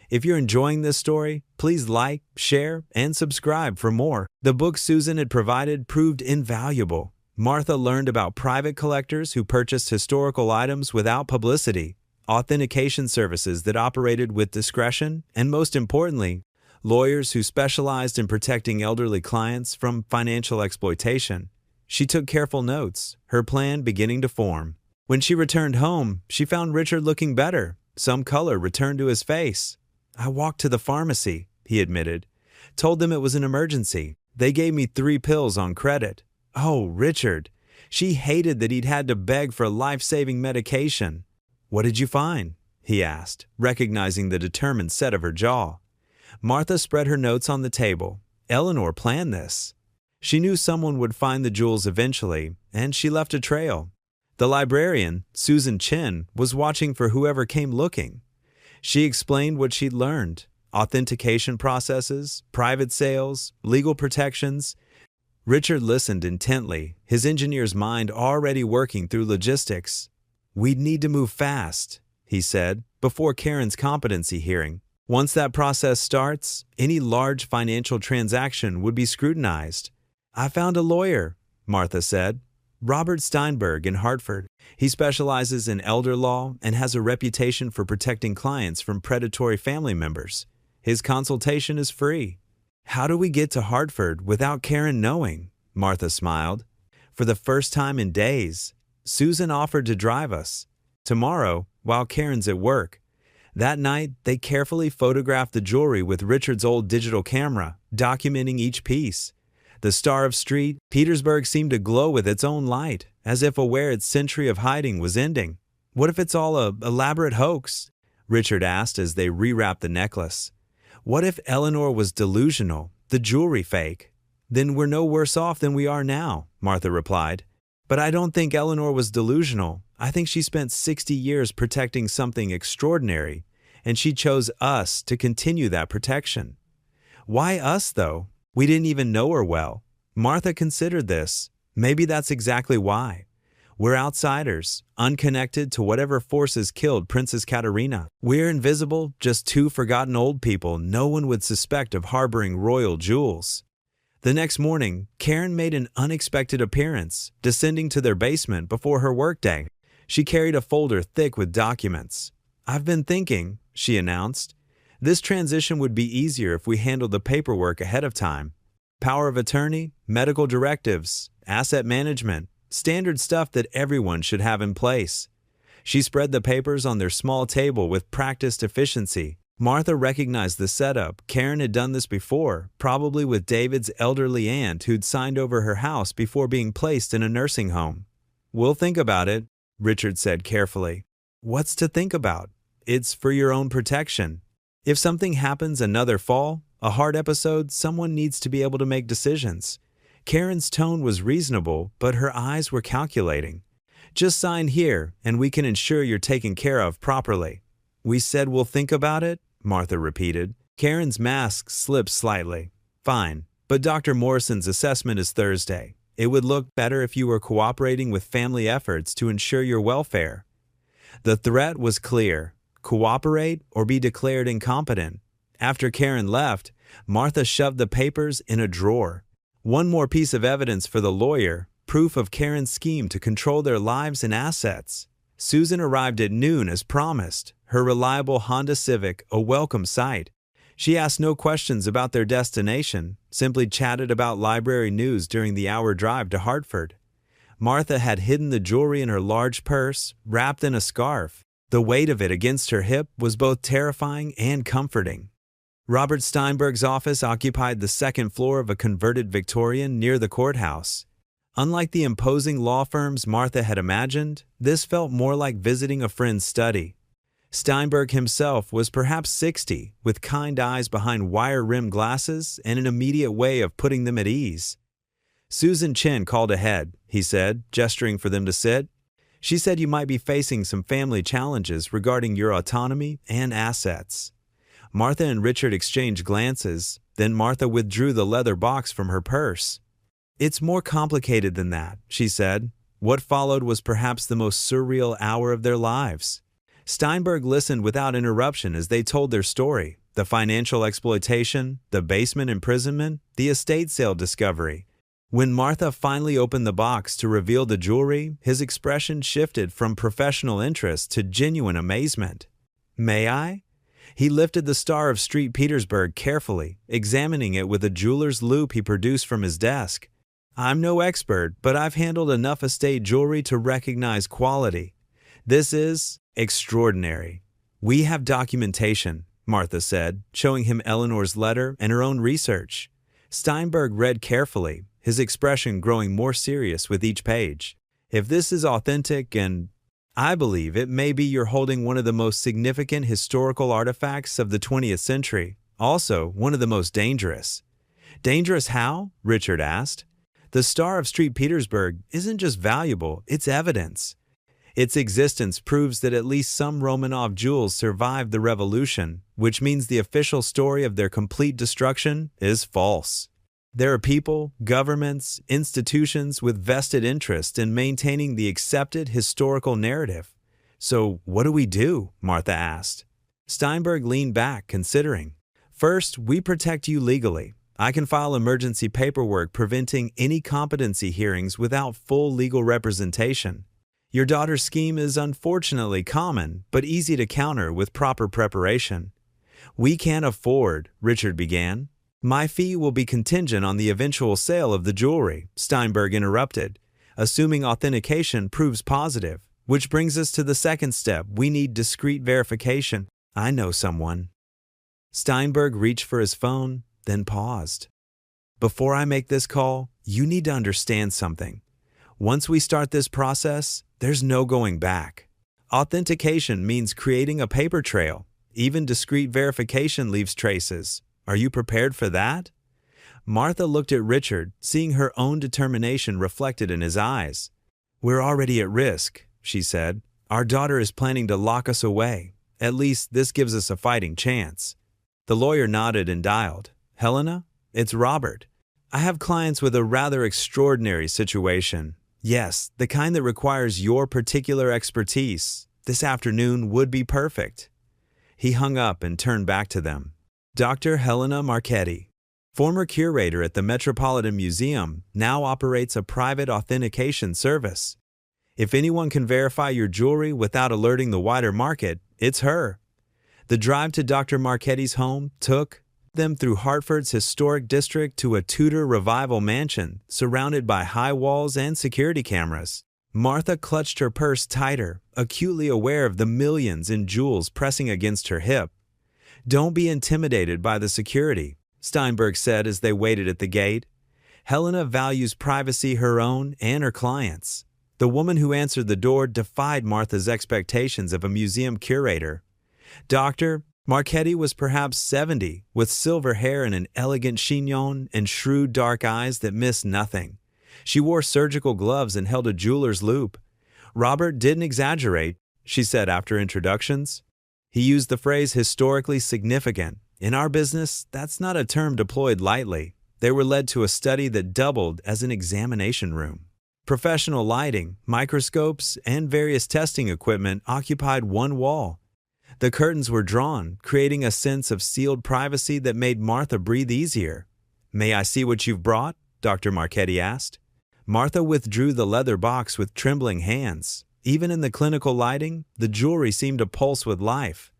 If you're enjoying this story, please like, share, and subscribe for more. The book Susan had provided proved invaluable. Martha learned about private collectors who purchased historical items without publicity, authentication services that operated with discretion, and most importantly, lawyers who specialized in protecting elderly clients from financial exploitation. She took careful notes, her plan beginning to form. When she returned home, she found Richard looking better. Some color returned to his face. I walked to the pharmacy, he admitted. Told them it was an emergency. They gave me 3 pills on credit. Oh, Richard. She hated that he'd had to beg for life-saving medication. What did you find? He asked, recognizing the determined set of her jaw. Martha spread her notes on the table. Eleanor planned this. She knew someone would find the jewels eventually, and she left a trail. The librarian, Susan Chin, was watching for whoever came looking. She explained what she'd learned: authentication processes, private sales, legal protections. Richard listened intently, his engineer's mind already working through logistics. We'd need to move fast, he said, before Karen's competency hearing. Once that process starts, any large financial transaction would be scrutinized. I found a lawyer, Martha said. Robert Steinberg in Hartford. He specializes in elder law and has a reputation for protecting clients from predatory family members. His consultation is free. How do we get to Hartford without Karen knowing? Martha smiled. For the first time in days, Susan offered to drive us. Tomorrow, while Karen's at work. That night, they carefully photographed the jewelry with Richard's old digital camera, documenting each piece. The Star of Street, Petersburg seemed to glow with its own light, as if aware its century of hiding was ending. What if it's all an elaborate hoax? Richard asked as they rewrapped the necklace. What if Eleanor was delusional, the jewelry fake? Then we're no worse off than we are now, Martha replied. But I don't think Eleanor was delusional. I think she spent 60 years protecting something extraordinary, and she chose us to continue that protection. Why us, though? We didn't even know her well. Martha considered this. Maybe that's exactly why. We're outsiders, unconnected to whatever forces killed Princess Katerina. We're invisible, just 2 forgotten old people no one would suspect of harboring royal jewels. The next morning, Karen made an unexpected appearance, descending to their basement before her workday. She carried a folder thick with documents. I've been thinking, she announced. This transition would be easier if we handled the paperwork ahead of time. Power of attorney, medical directives, asset management, standard stuff that everyone should have in place. She spread the papers on their small table with practiced efficiency. Martha recognized the setup. Karen had done this before, probably with David's elderly aunt who'd signed over her house before being placed in a nursing home. We'll think about it, Richard said carefully. What's to think about? It's for your own protection. If something happens another fall, a heart episode, someone needs to be able to make decisions. Karen's tone was reasonable, but her eyes were calculating. Just sign here, and we can ensure you're taken care of properly. We said we'll think about it, Martha repeated. Karen's mask slipped slightly. Fine. But Dr. Morrison's assessment is Thursday. It would look better if you were cooperating with family efforts to ensure your welfare. The threat was clear: cooperate or be declared incompetent. After Karen left, Martha shoved the papers in a drawer. One more piece of evidence for the lawyer, proof of Karen's scheme to control their lives and assets. Susan arrived at noon as promised, her reliable Honda Civic a welcome sight. She asked no questions about their destination, simply chatted about library news during the hour drive to Hartford. Martha had hidden the jewelry in her large purse, wrapped in a scarf. The weight of it against her hip was both terrifying and comforting. Robert Steinberg's office occupied the second floor of a converted Victorian near the courthouse. Unlike the imposing law firms Martha had imagined, this felt more like visiting a friend's study. Steinberg himself was perhaps 60, with kind eyes behind wire-rimmed glasses and an immediate way of putting them at ease. "Susan Chen called ahead," he said, gesturing for them to sit. "She said you might be facing some family challenges regarding your autonomy and assets." Martha and Richard exchanged glances, then Martha withdrew the leather box from her purse. "It's more complicated than that," she said. What followed was perhaps the most surreal hour of their lives. Steinberg listened without interruption as they told their story: the financial exploitation, the basement imprisonment, the estate sale discovery. When Martha finally opened the box to reveal the jewelry, his expression shifted from professional interest to genuine amazement. "May I?" He lifted the Star of St. Petersburg carefully, examining it with a jeweler's loupe he produced from his desk. "I'm no expert, but I've handled enough estate jewelry to recognize quality. This is extraordinary." "We have documentation," Martha said, showing him Eleanor's letter and her own research. Steinberg read carefully, his expression growing more serious with each page. "If this is authentic, and I believe it may be, you're holding one of the most significant historical artifacts of the 20th century, also one of the most dangerous." "Dangerous how?" Richard asked. "The Star of St. Petersburg isn't just valuable, it's evidence. Its existence proves that at least some Romanov jewels survived the revolution, which means the official story of their complete destruction is false. There are people, governments, institutions with vested interest in maintaining the accepted historical narrative. So what do we do?" Martha asked. Steinberg leaned back, considering. "First, we protect you legally. I can file emergency paperwork preventing any competency hearings without full legal representation. Your daughter's scheme is unfortunately common, but easy to counter with proper preparation." "We can't afford," Richard began. "My fee will be contingent on the eventual sale of the jewelry," Steinberg interrupted, "assuming authentication proves positive. Which brings us to the second step: we need discreet verification. I know someone." Steinberg reached for his phone, then paused. "Before I make this call, you need to understand something. Once we start this process, there's no going back. Authentication means creating a paper trail. Even discreet verification leaves traces. Are you prepared for that?" Martha looked at Richard, seeing her own determination reflected in his eyes. "We're already at risk," she said. "Our daughter is planning to lock us away. At least this gives us a fighting chance." The lawyer nodded and dialed. "Helena? It's Robert. I have clients with a rather extraordinary situation. Yes, the kind that requires your particular expertise. This afternoon would be perfect." He hung up and turned back to them. Dr. Helena Marchetti, former curator at the Metropolitan Museum, now operates a private authentication service. If anyone can verify your jewelry without alerting the wider market, it's her. The drive to Dr. Marchetti's home took them through Hartford's historic district to a Tudor Revival mansion surrounded by high walls and security cameras. Martha clutched her purse tighter, acutely aware of the millions in jewels pressing against her hip. "Don't be intimidated by the security," Steinberg said as they waited at the gate. "Helena values privacy, her own and her clients." The woman who answered the door defied Martha's expectations of a museum curator. Dr. Marchetti was perhaps 70, with silver hair and an elegant chignon and shrewd dark eyes that missed nothing. She wore surgical gloves and held a jeweler's loupe. "Robert didn't exaggerate," she said after introductions. He used the phrase historically significant. In our business, that's not a term deployed lightly. They were led to a study that doubled as an examination room. Professional lighting, microscopes, and various testing equipment occupied one wall. The curtains were drawn, creating a sense of sealed privacy that made Martha breathe easier. "May I see what you've brought?" Dr. Marchetti asked. Martha withdrew the leather box with trembling hands. Even in the clinical lighting, the jewelry seemed to pulse with life.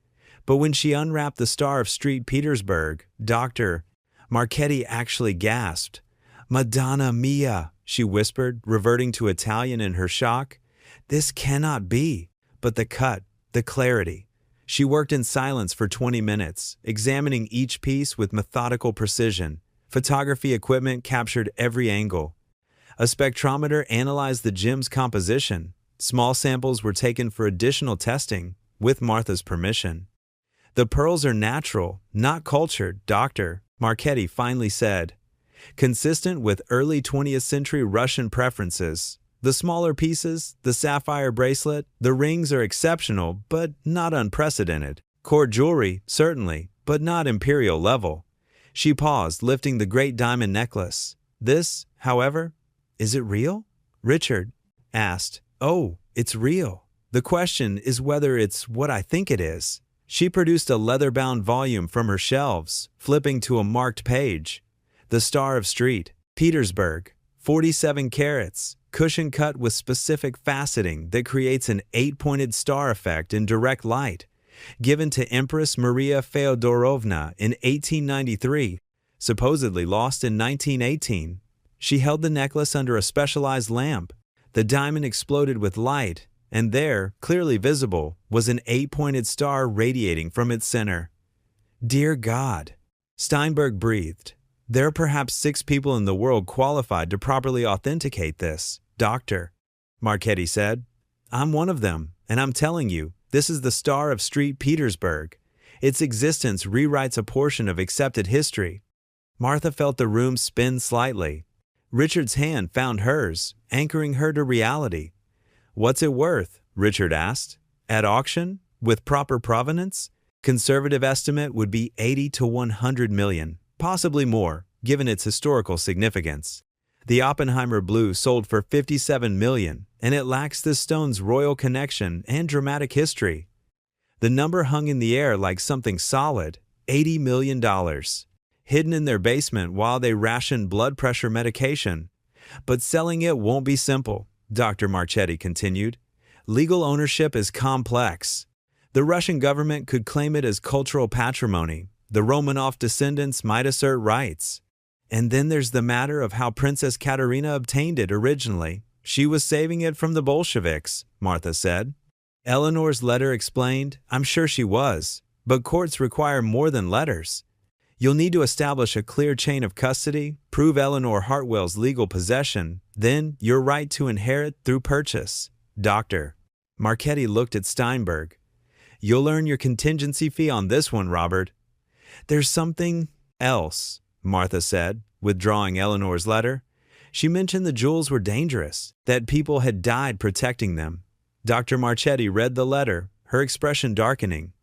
But when she unwrapped the Star of St. Petersburg, Dr. Marchetti actually gasped. "Madonna mia," she whispered, reverting to Italian in her shock. "This cannot be." But the cut, the clarity. She worked in silence for 20 minutes, examining each piece with methodical precision. Photography equipment captured every angle. A spectrometer analyzed the gem's composition. Small samples were taken for additional testing, with Martha's permission. "The pearls are natural, not cultured, Dr. Marchetti finally said. Consistent with early 20th century Russian preferences. The smaller pieces, the sapphire bracelet, the rings are exceptional, but not unprecedented. Court jewelry, certainly, but not imperial level." She paused, lifting the great diamond necklace. "This, however, is it real?" Richard asked. "Oh, it's real. The question is whether it's what I think it is." She produced a leather-bound volume from her shelves, flipping to a marked page. "The Star of St. Petersburg, 47 carats, cushion cut with specific faceting that creates an 8-pointed star effect in direct light. Given to Empress Maria Feodorovna in 1893, supposedly lost in 1918. She held the necklace under a specialized lamp. The diamond exploded with light, and there, clearly visible, was an 8-pointed star radiating from its center." "Dear God," Steinberg breathed. "There are perhaps 6 people in the world qualified to properly authenticate this, Dr. Marchetti said. "I'm one of them, and I'm telling you, this is the Star of St. Petersburg. Its existence rewrites a portion of accepted history." Martha felt the room spin slightly. Richard's hand found hers, anchoring her to reality. "What's it worth?" Richard asked. "At auction? With proper provenance? Conservative estimate would be 80 to 100 million, possibly more, given its historical significance. The Oppenheimer Blue sold for 57 million, and it lacks the stone's royal connection and dramatic history. The number hung in the air like something solid, $80 million, hidden in their basement while they rationed blood pressure medication. But selling it won't be simple," Dr. Marchetti continued. "Legal ownership is complex. The Russian government could claim it as cultural patrimony. The Romanov descendants might assert rights. And then there's the matter of how Princess Katerina obtained it originally. She was saving it from the Bolsheviks," Martha said. Eleanor's letter explained, "I'm sure she was, but courts require more than letters. You'll need to establish a clear chain of custody, prove Eleanor Hartwell's legal possession, then your right to inherit through purchase." Dr. Marchetti looked at Steinberg. "You'll earn your contingency fee on this one, Robert." "There's something else," Martha said, withdrawing Eleanor's letter. She mentioned the jewels were dangerous, that people had died protecting them. Dr. Marchetti read the letter, her expression darkening.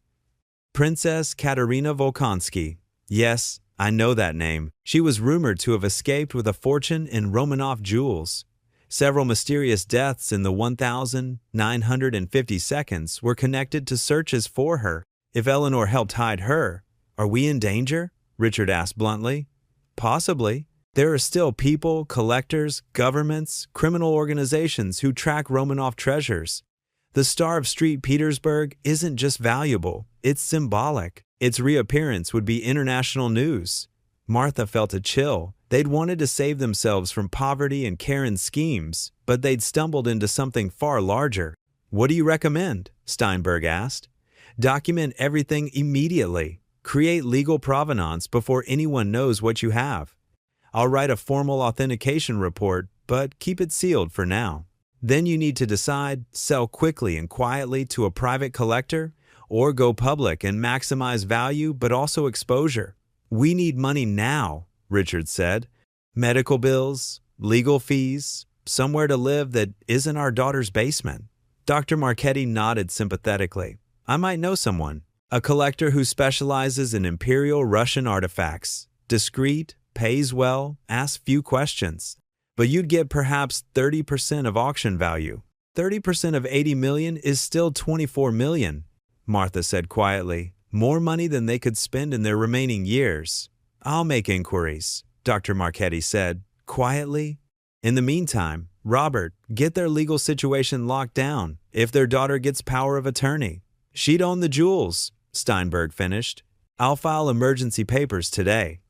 "Princess Katerina Volkonsky. Yes, I know that name. She was rumored to have escaped with a fortune in Romanov jewels. Several mysterious deaths in the 1,950 seconds were connected to searches for her. If Eleanor helped hide her, are we in danger?" Richard asked bluntly. "Possibly. There are still people, collectors, governments, criminal organizations who track Romanov treasures. The Star of St. Petersburg isn't just valuable, it's symbolic. Its reappearance would be international news." Martha felt a chill. They'd wanted to save themselves from poverty and Karen's schemes, but they'd stumbled into something far larger. "What do you recommend?" Steinberg asked. "Document everything immediately. Create legal provenance before anyone knows what you have. I'll write a formal authentication report, but keep it sealed for now. Then you need to decide, sell quickly and quietly to a private collector, or go public and maximize value but also exposure." "We need money now," Richard said. "Medical bills, legal fees, somewhere to live that isn't our daughter's basement." Dr. Marchetti nodded sympathetically. "I might know someone. A collector who specializes in Imperial Russian artifacts. Discreet, pays well, asks few questions. But you'd get perhaps 30% of auction value. 30% of 80 million is still 24 million, Martha said quietly. More money than they could spend in their remaining years. I'll make inquiries, Dr. Marchetti said, quietly. In the meantime, Robert, get their legal situation locked down if their daughter gets power of attorney. She'd own the jewels, Steinberg finished. I'll file emergency papers today.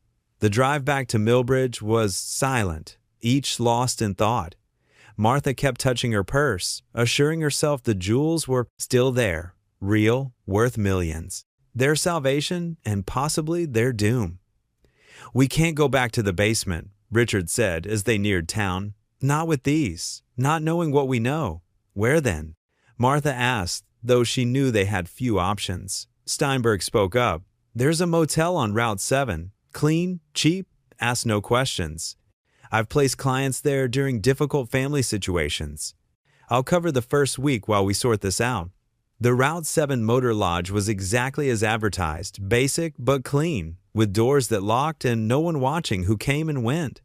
The drive back to Millbridge was silent, each lost in thought. Martha kept touching her purse, assuring herself the jewels were still there, real, worth millions. Their salvation and possibly their doom. We can't go back to the basement, Richard said as they neared town. Not with these, not knowing what we know. Where then? Martha asked, though she knew they had few options. Steinberg spoke up. There's a motel on Route 7. Clean, cheap, ask no questions. I've placed clients there during difficult family situations. I'll cover the first week while we sort this out. The Route 7 Motor Lodge was exactly as advertised, basic but clean, with doors that locked and no one watching who came and went.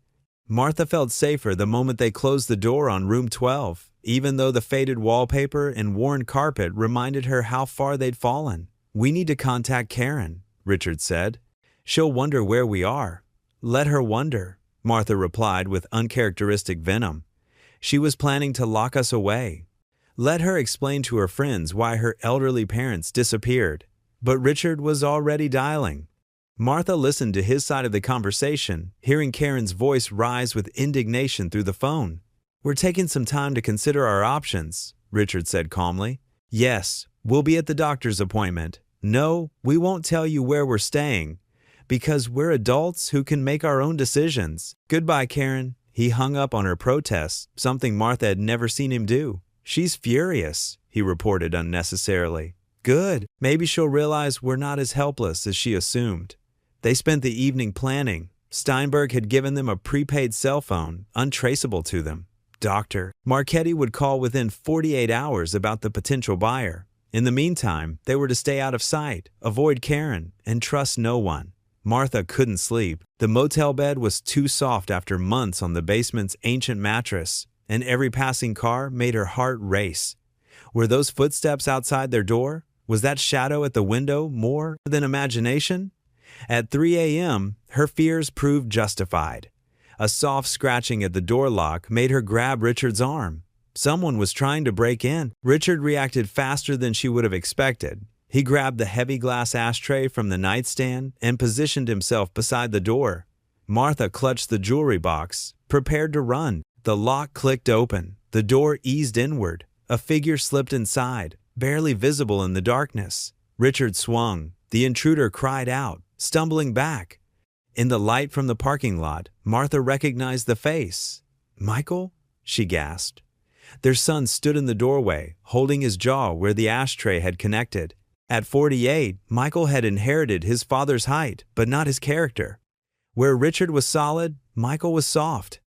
Martha felt safer the moment they closed the door on room 12, even though the faded wallpaper and worn carpet reminded her how far they'd fallen. We need to contact Karen, Richard said. She'll wonder where we are. Let her wonder, Martha replied with uncharacteristic venom. She was planning to lock us away. Let her explain to her friends why her elderly parents disappeared. But Richard was already dialing. Martha listened to his side of the conversation, hearing Karen's voice rise with indignation through the phone. We're taking some time to consider our options, Richard said calmly. Yes, we'll be at the doctor's appointment. No, we won't tell you where we're staying, because we're adults who can make our own decisions. Goodbye, Karen. He hung up on her protests, something Martha had never seen him do. She's furious, he reported unnecessarily. Good. Maybe she'll realize we're not as helpless as she assumed. They spent the evening planning. Steinberg had given them a prepaid cell phone, untraceable to them. Dr. Marchetti would call within 48 hours about the potential buyer. In the meantime, they were to stay out of sight, avoid Karen, and trust no one. Martha couldn't sleep. The motel bed was too soft after months on the basement's ancient mattress, and every passing car made her heart race. Were those footsteps outside their door? Was that shadow at the window more than imagination? At 3 a.m., her fears proved justified. A soft scratching at the door lock made her grab Richard's arm. Someone was trying to break in. Richard reacted faster than she would have expected. He grabbed the heavy glass ashtray from the nightstand and positioned himself beside the door. Martha clutched the jewelry box, prepared to run. The lock clicked open. The door eased inward. A figure slipped inside, barely visible in the darkness. Richard swung. The intruder cried out, stumbling back. In the light from the parking lot, Martha recognized the face. Michael? She gasped. Their son stood in the doorway, holding his jaw where the ashtray had connected. At 48, Michael had inherited his father's height, but not his character. Where Richard was solid, Michael was soft.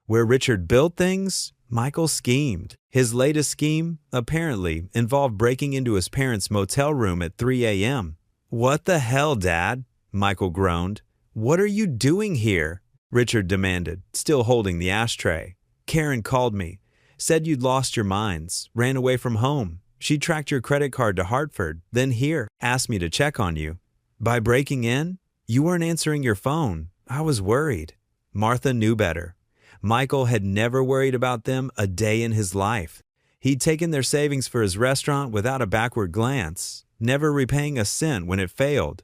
Where Richard built things, Michael schemed. His latest scheme, apparently, involved breaking into his parents' motel room at 3 a.m. What the hell, Dad? Michael groaned. What are you doing here? Richard demanded, still holding the ashtray. Karen called me. Said you'd lost your minds, ran away from home. She tracked your credit card to Hartford, then here, asked me to check on you. By breaking in? You weren't answering your phone. I was worried. Martha knew better. Michael had never worried about them a day in his life. He'd taken their savings for his restaurant without a backward glance, never repaying a cent when it failed.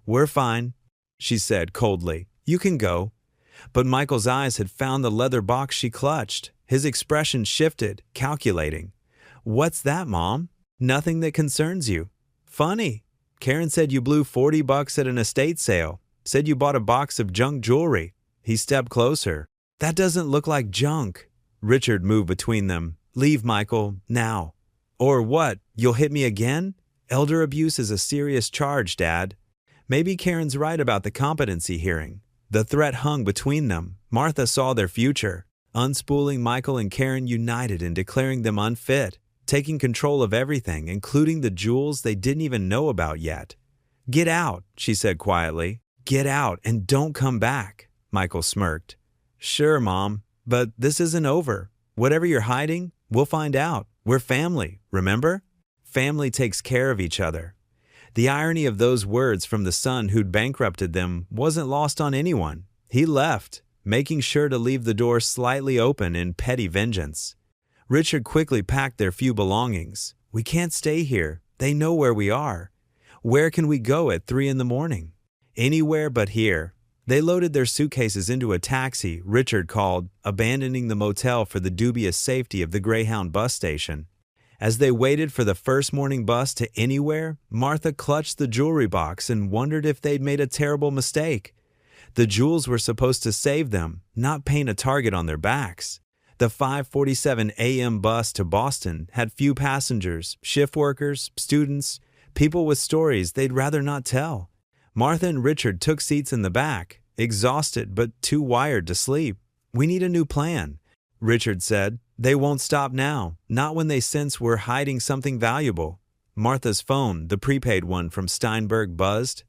We're fine, she said coldly. You can go. But Michael's eyes had found the leather box she clutched. His expression shifted, calculating. What's that, Mom? Nothing that concerns you. Funny. Karen said you blew $40 at an estate sale. Said you bought a box of junk jewelry. He stepped closer. That doesn't look like junk. Richard moved between them. Leave, Michael, now. Or what? You'll hit me again? Elder abuse is a serious charge, Dad. Maybe Karen's right about the competency hearing. The threat hung between them. Martha saw their future. Unspooling Michael and Karen united in declaring them unfit, taking control of everything, including the jewels they didn't even know about yet. Get out, she said quietly. Get out and don't come back. Michael smirked. Sure, Mom, but this isn't over. Whatever you're hiding, we'll find out. We're family, remember? Family takes care of each other. The irony of those words from the son who'd bankrupted them wasn't lost on anyone. He left, making sure to leave the door slightly open in petty vengeance. Richard quickly packed their few belongings. We can't stay here. They know where we are. Where can we go at 3 in the morning? Anywhere but here. They loaded their suitcases into a taxi Richard called, abandoning the motel for the dubious safety of the Greyhound bus station. As they waited for the first morning bus to anywhere, Martha clutched the jewelry box and wondered if they'd made a terrible mistake. The jewels were supposed to save them, not paint a target on their backs. The 5:47 a.m. bus to Boston had few passengers, shift workers, students, people with stories they'd rather not tell. Martha and Richard took seats in the back, exhausted but too wired to sleep. We need a new plan, Richard said. They won't stop now, not when they sense we're hiding something valuable. Martha's phone, the prepaid one from Steinberg, buzzed.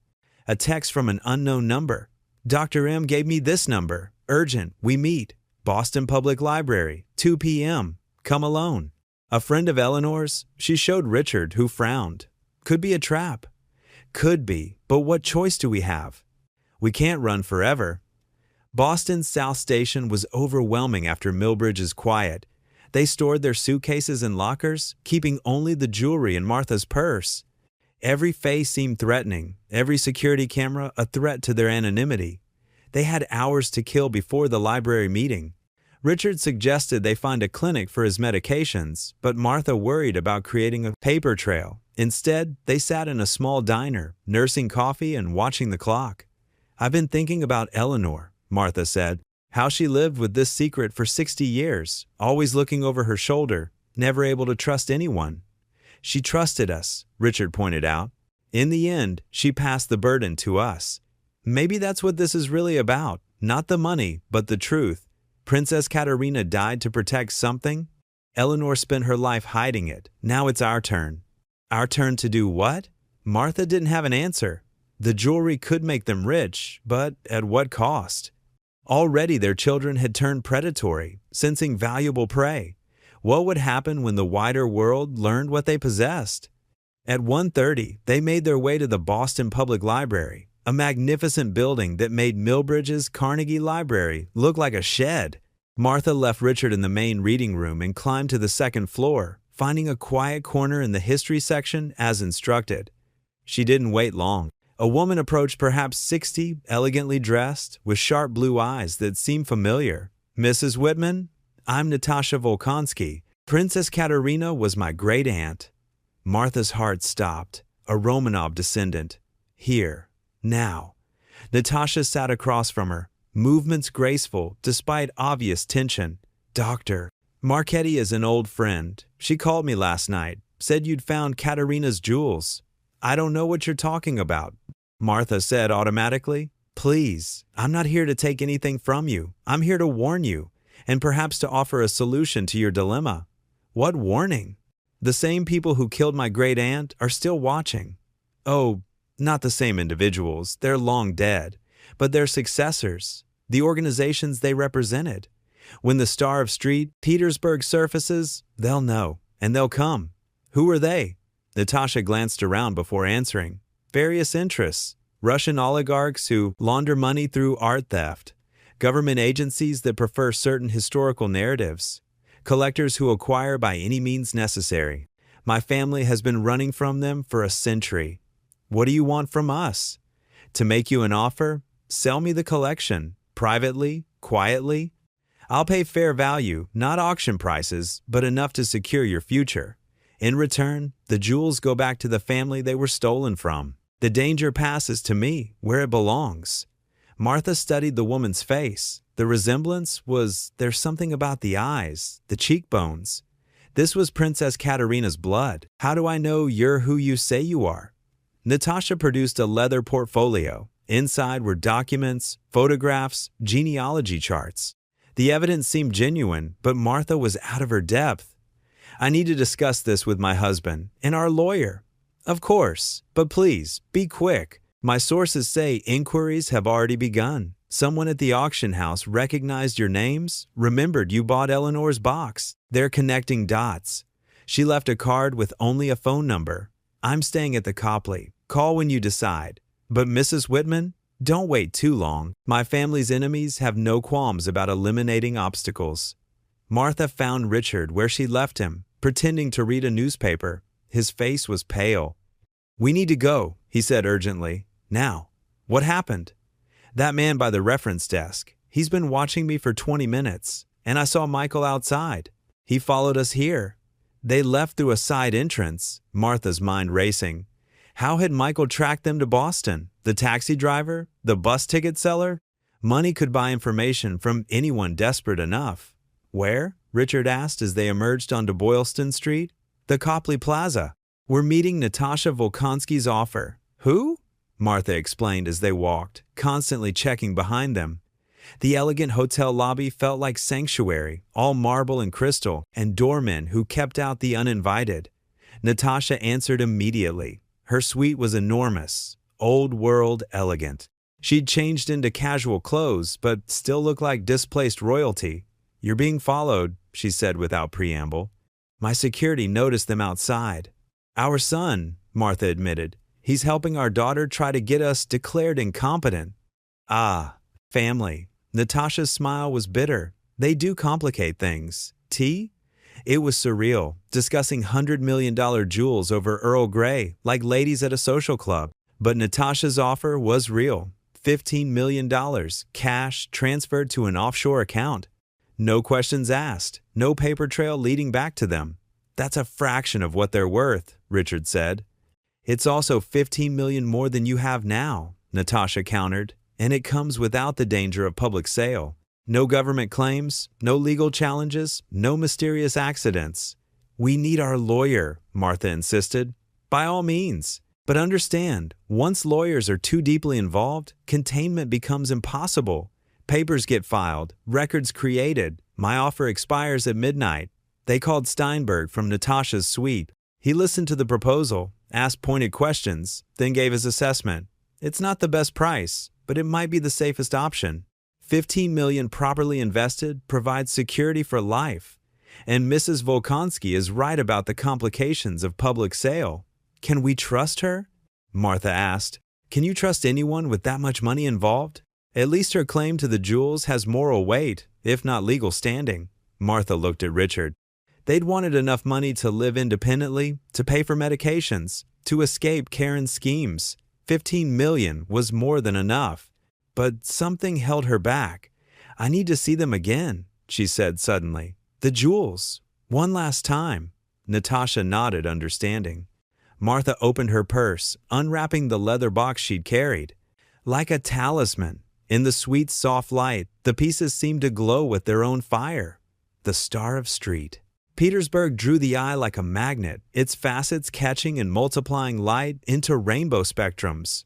A text from an unknown number. Dr. M gave me this number. Urgent, we meet. Boston Public Library, 2 p.m. Come alone. A friend of Eleanor's, she showed Richard, who frowned. Could be a trap. Could be, but what choice do we have? We can't run forever. Boston's South Station was overwhelming after Millbridge's quiet. They stored their suitcases in lockers, keeping only the jewelry in Martha's purse. Every face seemed threatening, every security camera a threat to their anonymity. They had hours to kill before the library meeting. Richard suggested they find a clinic for his medications, but Martha worried about creating a paper trail. Instead, they sat in a small diner, nursing coffee and watching the clock. I've been thinking about Eleanor, Martha said, how she lived with this secret for 60 years, always looking over her shoulder, never able to trust anyone. She trusted us, Richard pointed out. In the end, she passed the burden to us. Maybe that's what this is really about, not the money, but the truth. Princess Katerina died to protect something. Eleanor spent her life hiding it. Now it's our turn. Our turn to do what? Martha didn't have an answer. The jewelry could make them rich, but at what cost? Already their children had turned predatory, sensing valuable prey. What would happen when the wider world learned what they possessed? At 1:30, they made their way to the Boston Public Library, a magnificent building that made Millbridge's Carnegie Library look like a shed. Martha left Richard in the main reading room and climbed to the second floor, finding a quiet corner in the history section as instructed. She didn't wait long. A woman approached, perhaps 60, elegantly dressed, with sharp blue eyes that seemed familiar. Mrs. Whitman? I'm Natasha Volkonsky. Princess Katerina was my great-aunt. Martha's heart stopped. A Romanov descendant. Here. Now. Natasha sat across from her, movements graceful despite obvious tension. Doctor, Marchetti is an old friend. She called me last night, said you'd found Katerina's jewels. I don't know what you're talking about, Martha said automatically. Please, I'm not here to take anything from you. I'm here to warn you, and perhaps to offer a solution to your dilemma. What warning? The same people who killed my great-aunt are still watching. Oh, not the same individuals, they're long dead, but their successors, the organizations they represented. When the Star of St. Petersburg surfaces, they'll know, and they'll come. Who are they? Natasha glanced around before answering. Various interests, Russian oligarchs who launder money through art theft, government agencies that prefer certain historical narratives, collectors who acquire by any means necessary. My family has been running from them for a century. What do you want from us? To make you an offer? Sell me the collection, privately, quietly. I'll pay fair value, not auction prices, but enough to secure your future. In return, the jewels go back to the family they were stolen from. The danger passes to me, where it belongs. Martha studied the woman's face. The resemblance was, there's something about the eyes, the cheekbones. This was Princess Katerina's blood. How do I know you're who you say you are? Natasha produced a leather portfolio. Inside were documents, photographs, genealogy charts. The evidence seemed genuine, but Martha was out of her depth. I need to discuss this with my husband and our lawyer. Of course, but please, be quick. My sources say inquiries have already begun. Someone at the auction house recognized your names, remembered you bought Eleanor's box. They're connecting dots. She left a card with only a phone number. I'm staying at the Copley. Call when you decide. But Mrs. Whitman, don't wait too long. My family's enemies have no qualms about eliminating obstacles. Martha found Richard where she left him, pretending to read a newspaper. His face was pale. We need to go, he said urgently. Now. What happened? That man by the reference desk. He's been watching me for 20 minutes, and I saw Michael outside. He followed us here. They left through a side entrance, Martha's mind racing. How had Michael tracked them to Boston? The taxi driver? The bus ticket seller? Money could buy information from anyone desperate enough. Where? Richard asked as they emerged onto Boylston Street. The Copley Plaza. We're meeting Natasha Volkonsky's offer. Who? Martha explained as they walked, constantly checking behind them. The elegant hotel lobby felt like sanctuary, all marble and crystal, and doormen who kept out the uninvited. Natasha answered immediately. Her suite was enormous, old-world elegant. She'd changed into casual clothes, but still looked like displaced royalty. You're being followed, she said without preamble. My security noticed them outside. Our son, Martha admitted. He's helping our daughter try to get us declared incompetent. Ah, family. Natasha's smile was bitter. They do complicate things. Tea? It was surreal, discussing $100 million jewels over Earl Grey like ladies at a social club. But Natasha's offer was real. $15 million, cash transferred to an offshore account. No questions asked, no paper trail leading back to them. That's a fraction of what they're worth, Richard said. It's also $15 million more than you have now, Natasha countered, and it comes without the danger of public sale. No government claims, no legal challenges, no mysterious accidents. We need our lawyer, Martha insisted. By all means. But understand, once lawyers are too deeply involved, containment becomes impossible. Papers get filed, records created. My offer expires at midnight. They called Steinberg from Natasha's suite. He listened to the proposal, asked pointed questions, then gave his assessment. It's not the best price, but it might be the safest option. $15 million properly invested provides security for life. And Mrs. Volkonsky is right about the complications of public sale. Can we trust her? Martha asked. Can you trust anyone with that much money involved? At least her claim to the jewels has moral weight, if not legal standing. Martha looked at Richard. They'd wanted enough money to live independently, to pay for medications, to escape Karen's schemes. $15 million was more than enough. But something held her back. I need to see them again, she said suddenly. The jewels. One last time. Natasha nodded, understanding. Martha opened her purse, unwrapping the leather box she'd carried. Like a talisman, in the sweet, soft light, the pieces seemed to glow with their own fire. The Star of Street. Petersburg drew the eye like a magnet, its facets catching and multiplying light into rainbow spectrums.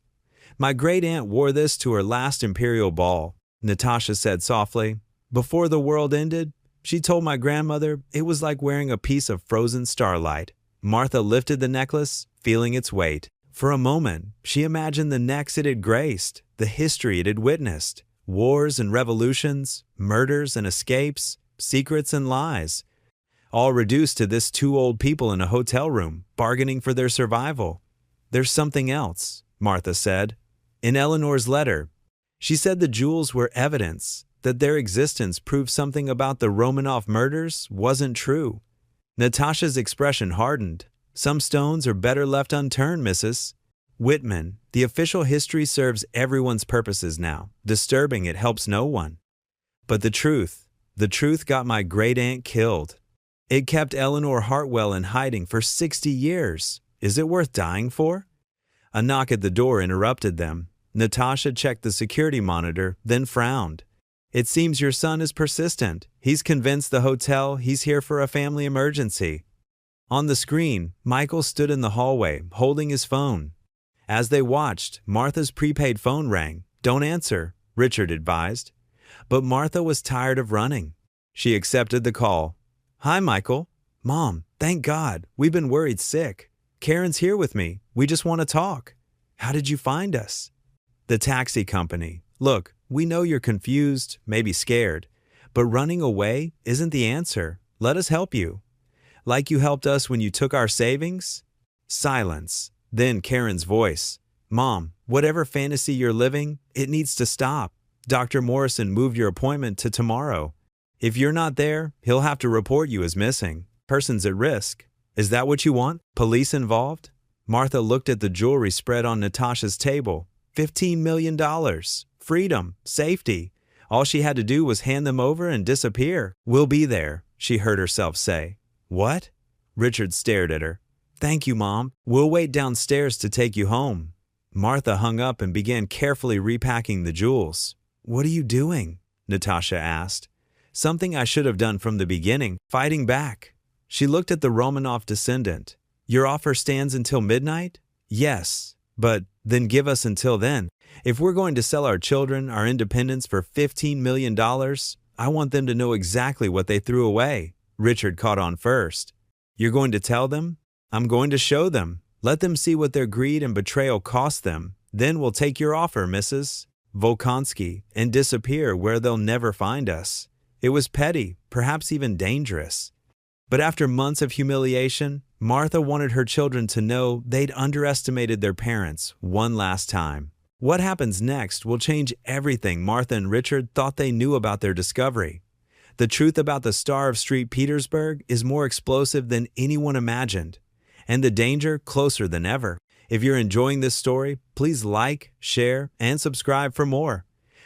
My great-aunt wore this to her last imperial ball, Natasha said softly. Before the world ended, she told my grandmother it was like wearing a piece of frozen starlight. Martha lifted the necklace, feeling its weight. For a moment, she imagined the necks it had graced, the history it had witnessed. Wars and revolutions, murders and escapes, secrets and lies. All reduced to this two old people in a hotel room, bargaining for their survival. There's something else, Martha said. In Eleanor's letter, she said the jewels were evidence that their existence proved something about the Romanov murders wasn't true. Natasha's expression hardened. Some stones are better left unturned, Mrs. Whitman. The official history serves everyone's purposes now. Disturbing it helps no one. But the truth got my great-aunt killed. It kept Eleanor Hartwell in hiding for 60 years. Is it worth dying for? A knock at the door interrupted them. Natasha checked the security monitor, then frowned. It seems your son is persistent. He's convinced the hotel he's here for a family emergency. On the screen, Michael stood in the hallway, holding his phone. As they watched, Martha's prepaid phone rang. Don't answer, Richard advised. But Martha was tired of running. She accepted the call. Hi, Michael. Mom, thank God. We've been worried sick. Karen's here with me. We just want to talk. How did you find us? The taxi company. Look, We know you're confused, maybe scared, but running away isn't the answer. Let us help you. Like you helped us when you took our savings? Silence. Then Karen's voice. Mom, whatever fantasy you're living, it needs to stop. Dr. Morrison moved your appointment to tomorrow. If you're not there, he'll have to report you as missing. Person's at risk. Is that what you want? Police involved? Martha looked at the jewelry spread on Natasha's table. $15 million. Freedom. Safety. All she had to do was hand them over and disappear. We'll be there, she heard herself say. What? Richard stared at her. Thank you, Mom. We'll wait downstairs to take you home. Martha hung up and began carefully repacking the jewels. What are you doing? Natasha asked. Something I should have done from the beginning, fighting back. She looked at the Romanov descendant. Your offer stands until midnight? Yes, but then give us until then. If we're going to sell our children, our independence for $15 million, I want them to know exactly what they threw away. Richard caught on first. You're going to tell them? I'm going to show them. Let them see what their greed and betrayal cost them. Then we'll take your offer, Mrs. Volkonsky, and disappear where they'll never find us. It was petty, perhaps even dangerous. But after months of humiliation, Martha wanted her children to know they'd underestimated their parents one last time. What happens next will change everything Martha and Richard thought they knew about their discovery. The truth about the Star of St. Petersburg is more explosive than anyone imagined, and the danger closer than ever. If you're enjoying this story, please like, share, and subscribe for more.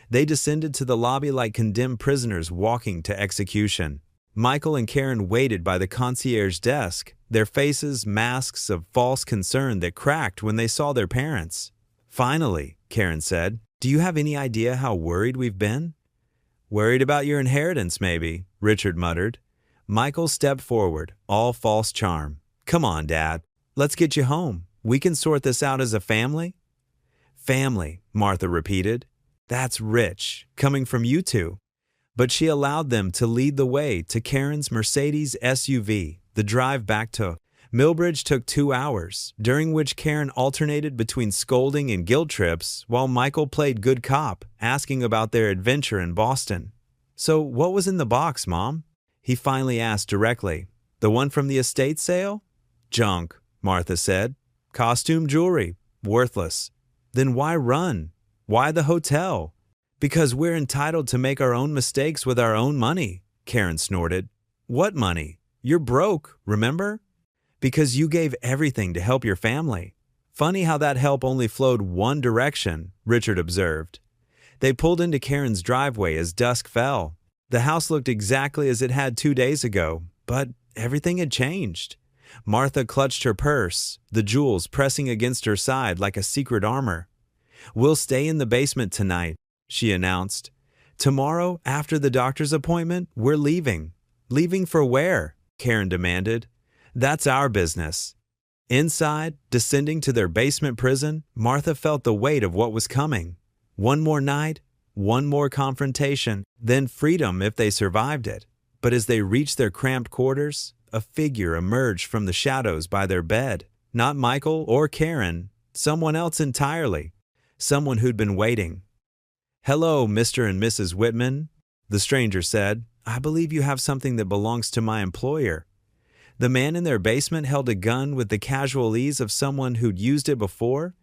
They descended to the lobby like condemned prisoners walking to execution. Michael and Karen waited by the concierge desk, their faces masks of false concern that cracked when they saw their parents. Finally, Karen said, do you have any idea how worried we've been? Worried about your inheritance, maybe, Richard muttered. Michael stepped forward, all false charm. Come on, Dad. Let's get you home. We can sort this out as a family. Family, Martha repeated. That's rich, coming from you two. But she allowed them to lead the way to Karen's Mercedes SUV. The drive back to Millbridge took 2 hours, during which Karen alternated between scolding and guilt trips while Michael played good cop, asking about their adventure in Boston. So what was in the box, Mom? He finally asked directly. The one from the estate sale? Junk, Martha said. Costume jewelry. Worthless. Then why run? Why the hotel? Because we're entitled to make our own mistakes with our own money, Karen snorted. What money? You're broke, remember? Because you gave everything to help your family. Funny how that help only flowed one direction, Richard observed. They pulled into Karen's driveway as dusk fell. The house looked exactly as it had 2 days ago, but everything had changed. Martha clutched her purse, the jewels pressing against her side like a secret armor. We'll stay in the basement tonight, she announced. Tomorrow, after the doctor's appointment, we're leaving. Leaving for where? Karen demanded. That's our business. Inside, descending to their basement prison, Martha felt the weight of what was coming. One more night, one more confrontation, then freedom if they survived it. But as they reached their cramped quarters, a figure emerged from the shadows by their bed. Not Michael or Karen, someone else entirely. Someone who'd been waiting. Hello, Mr. and Mrs. Whitman, the stranger said. I believe you have something that belongs to my employer. The man in their basement held a gun with the casual ease of someone who'd used it before,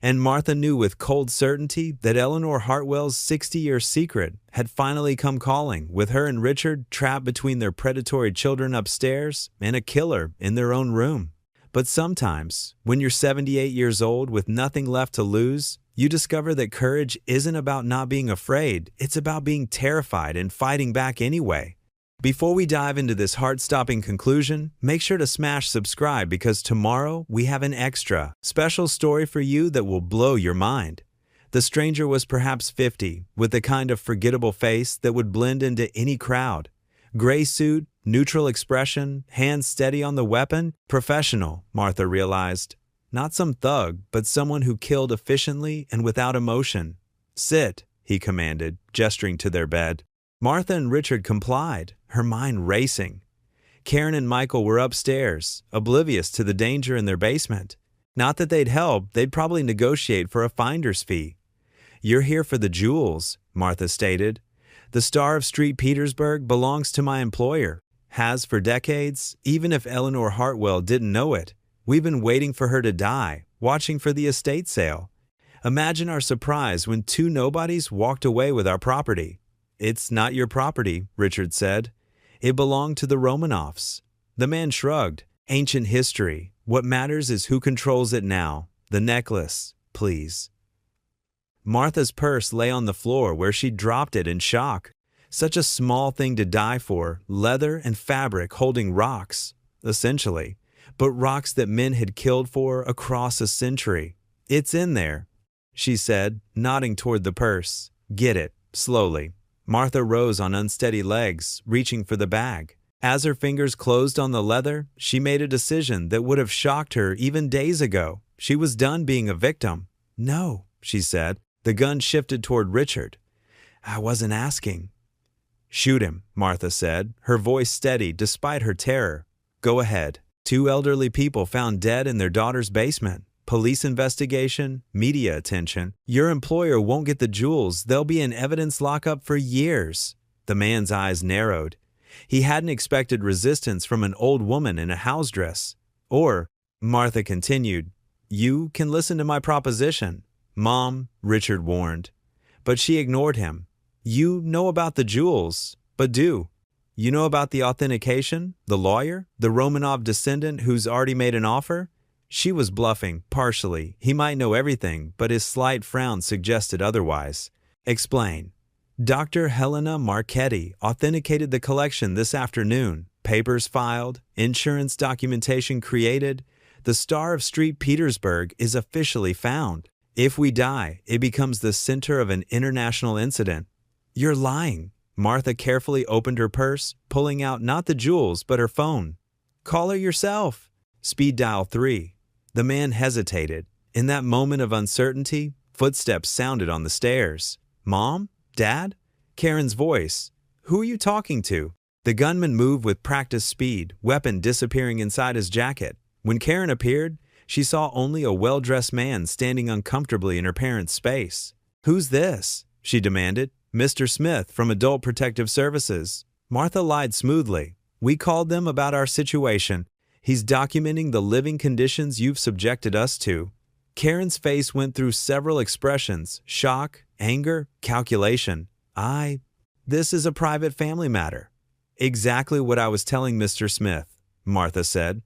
and Martha knew with cold certainty that Eleanor Hartwell's 60-year secret had finally come calling, with her and Richard trapped between their predatory children upstairs and a killer in their own room. But sometimes, when you're 78 years old with nothing left to lose, you discover that courage isn't about not being afraid, it's about being terrified and fighting back anyway. Before we dive into this heart-stopping conclusion, make sure to smash subscribe because tomorrow we have an extra, special story for you that will blow your mind. The stranger was perhaps 50, with the kind of forgettable face that would blend into any crowd. Gray suit, neutral expression, hands steady on the weapon, professional, Martha realized. Not some thug, but someone who killed efficiently and without emotion. Sit, he commanded, gesturing to their bed. Martha and Richard complied, her mind racing. Karen and Michael were upstairs, oblivious to the danger in their basement. Not that they'd help, they'd probably negotiate for a finder's fee. You're here for the jewels, Martha stated. The Star of St. Petersburg belongs to my employer. Has for decades, even if Eleanor Hartwell didn't know it. We've been waiting for her to die, watching for the estate sale. Imagine our surprise when two nobodies walked away with our property. It's not your property, Richard said. It belonged to the Romanovs. The man shrugged. Ancient history. What matters is who controls it now. The necklace, please. Martha's purse lay on the floor where she dropped it in shock. Such a small thing to die for, leather and fabric holding rocks, essentially, but rocks that men had killed for across a century. It's in there, she said, nodding toward the purse. Get it, slowly. Martha rose on unsteady legs, reaching for the bag. As her fingers closed on the leather, she made a decision that would have shocked her even days ago. She was done being a victim. No, she said. The gun shifted toward Richard. I wasn't asking. Shoot him, Martha said, her voice steady despite her terror. Go ahead. Two elderly people found dead in their daughter's basement. Police investigation, media attention. Your employer won't get the jewels. They'll be in evidence lockup for years. The man's eyes narrowed. He hadn't expected resistance from an old woman in a house dress. Or, Martha continued, you can listen to my proposition. Mom, Richard warned. But she ignored him. You know about the jewels, but do. You know about the authentication, the lawyer, the Romanov descendant who's already made an offer? She was bluffing, partially. He might know everything, but his slight frown suggested otherwise. Explain. Dr. Helena Marchetti authenticated the collection this afternoon. Papers filed, insurance documentation created. The Star of St. Petersburg is officially found. If we die, it becomes the center of an international incident. You're lying. Martha carefully opened her purse, pulling out not the jewels, but her phone. Call her yourself. Speed dial 3. The man hesitated. In that moment of uncertainty, footsteps sounded on the stairs. Mom? Dad? Karen's voice. Who are you talking to? The gunman moved with practiced speed, weapon disappearing inside his jacket. When Karen appeared, she saw only a well-dressed man standing uncomfortably in her parents' space. Who's this? She demanded. Mr. Smith from Adult Protective Services. Martha lied smoothly. We called them about our situation. He's documenting the living conditions you've subjected us to. Karen's face went through several expressions: shock, anger, calculation. This is a private family matter. Exactly what I was telling Mr. Smith, Martha said.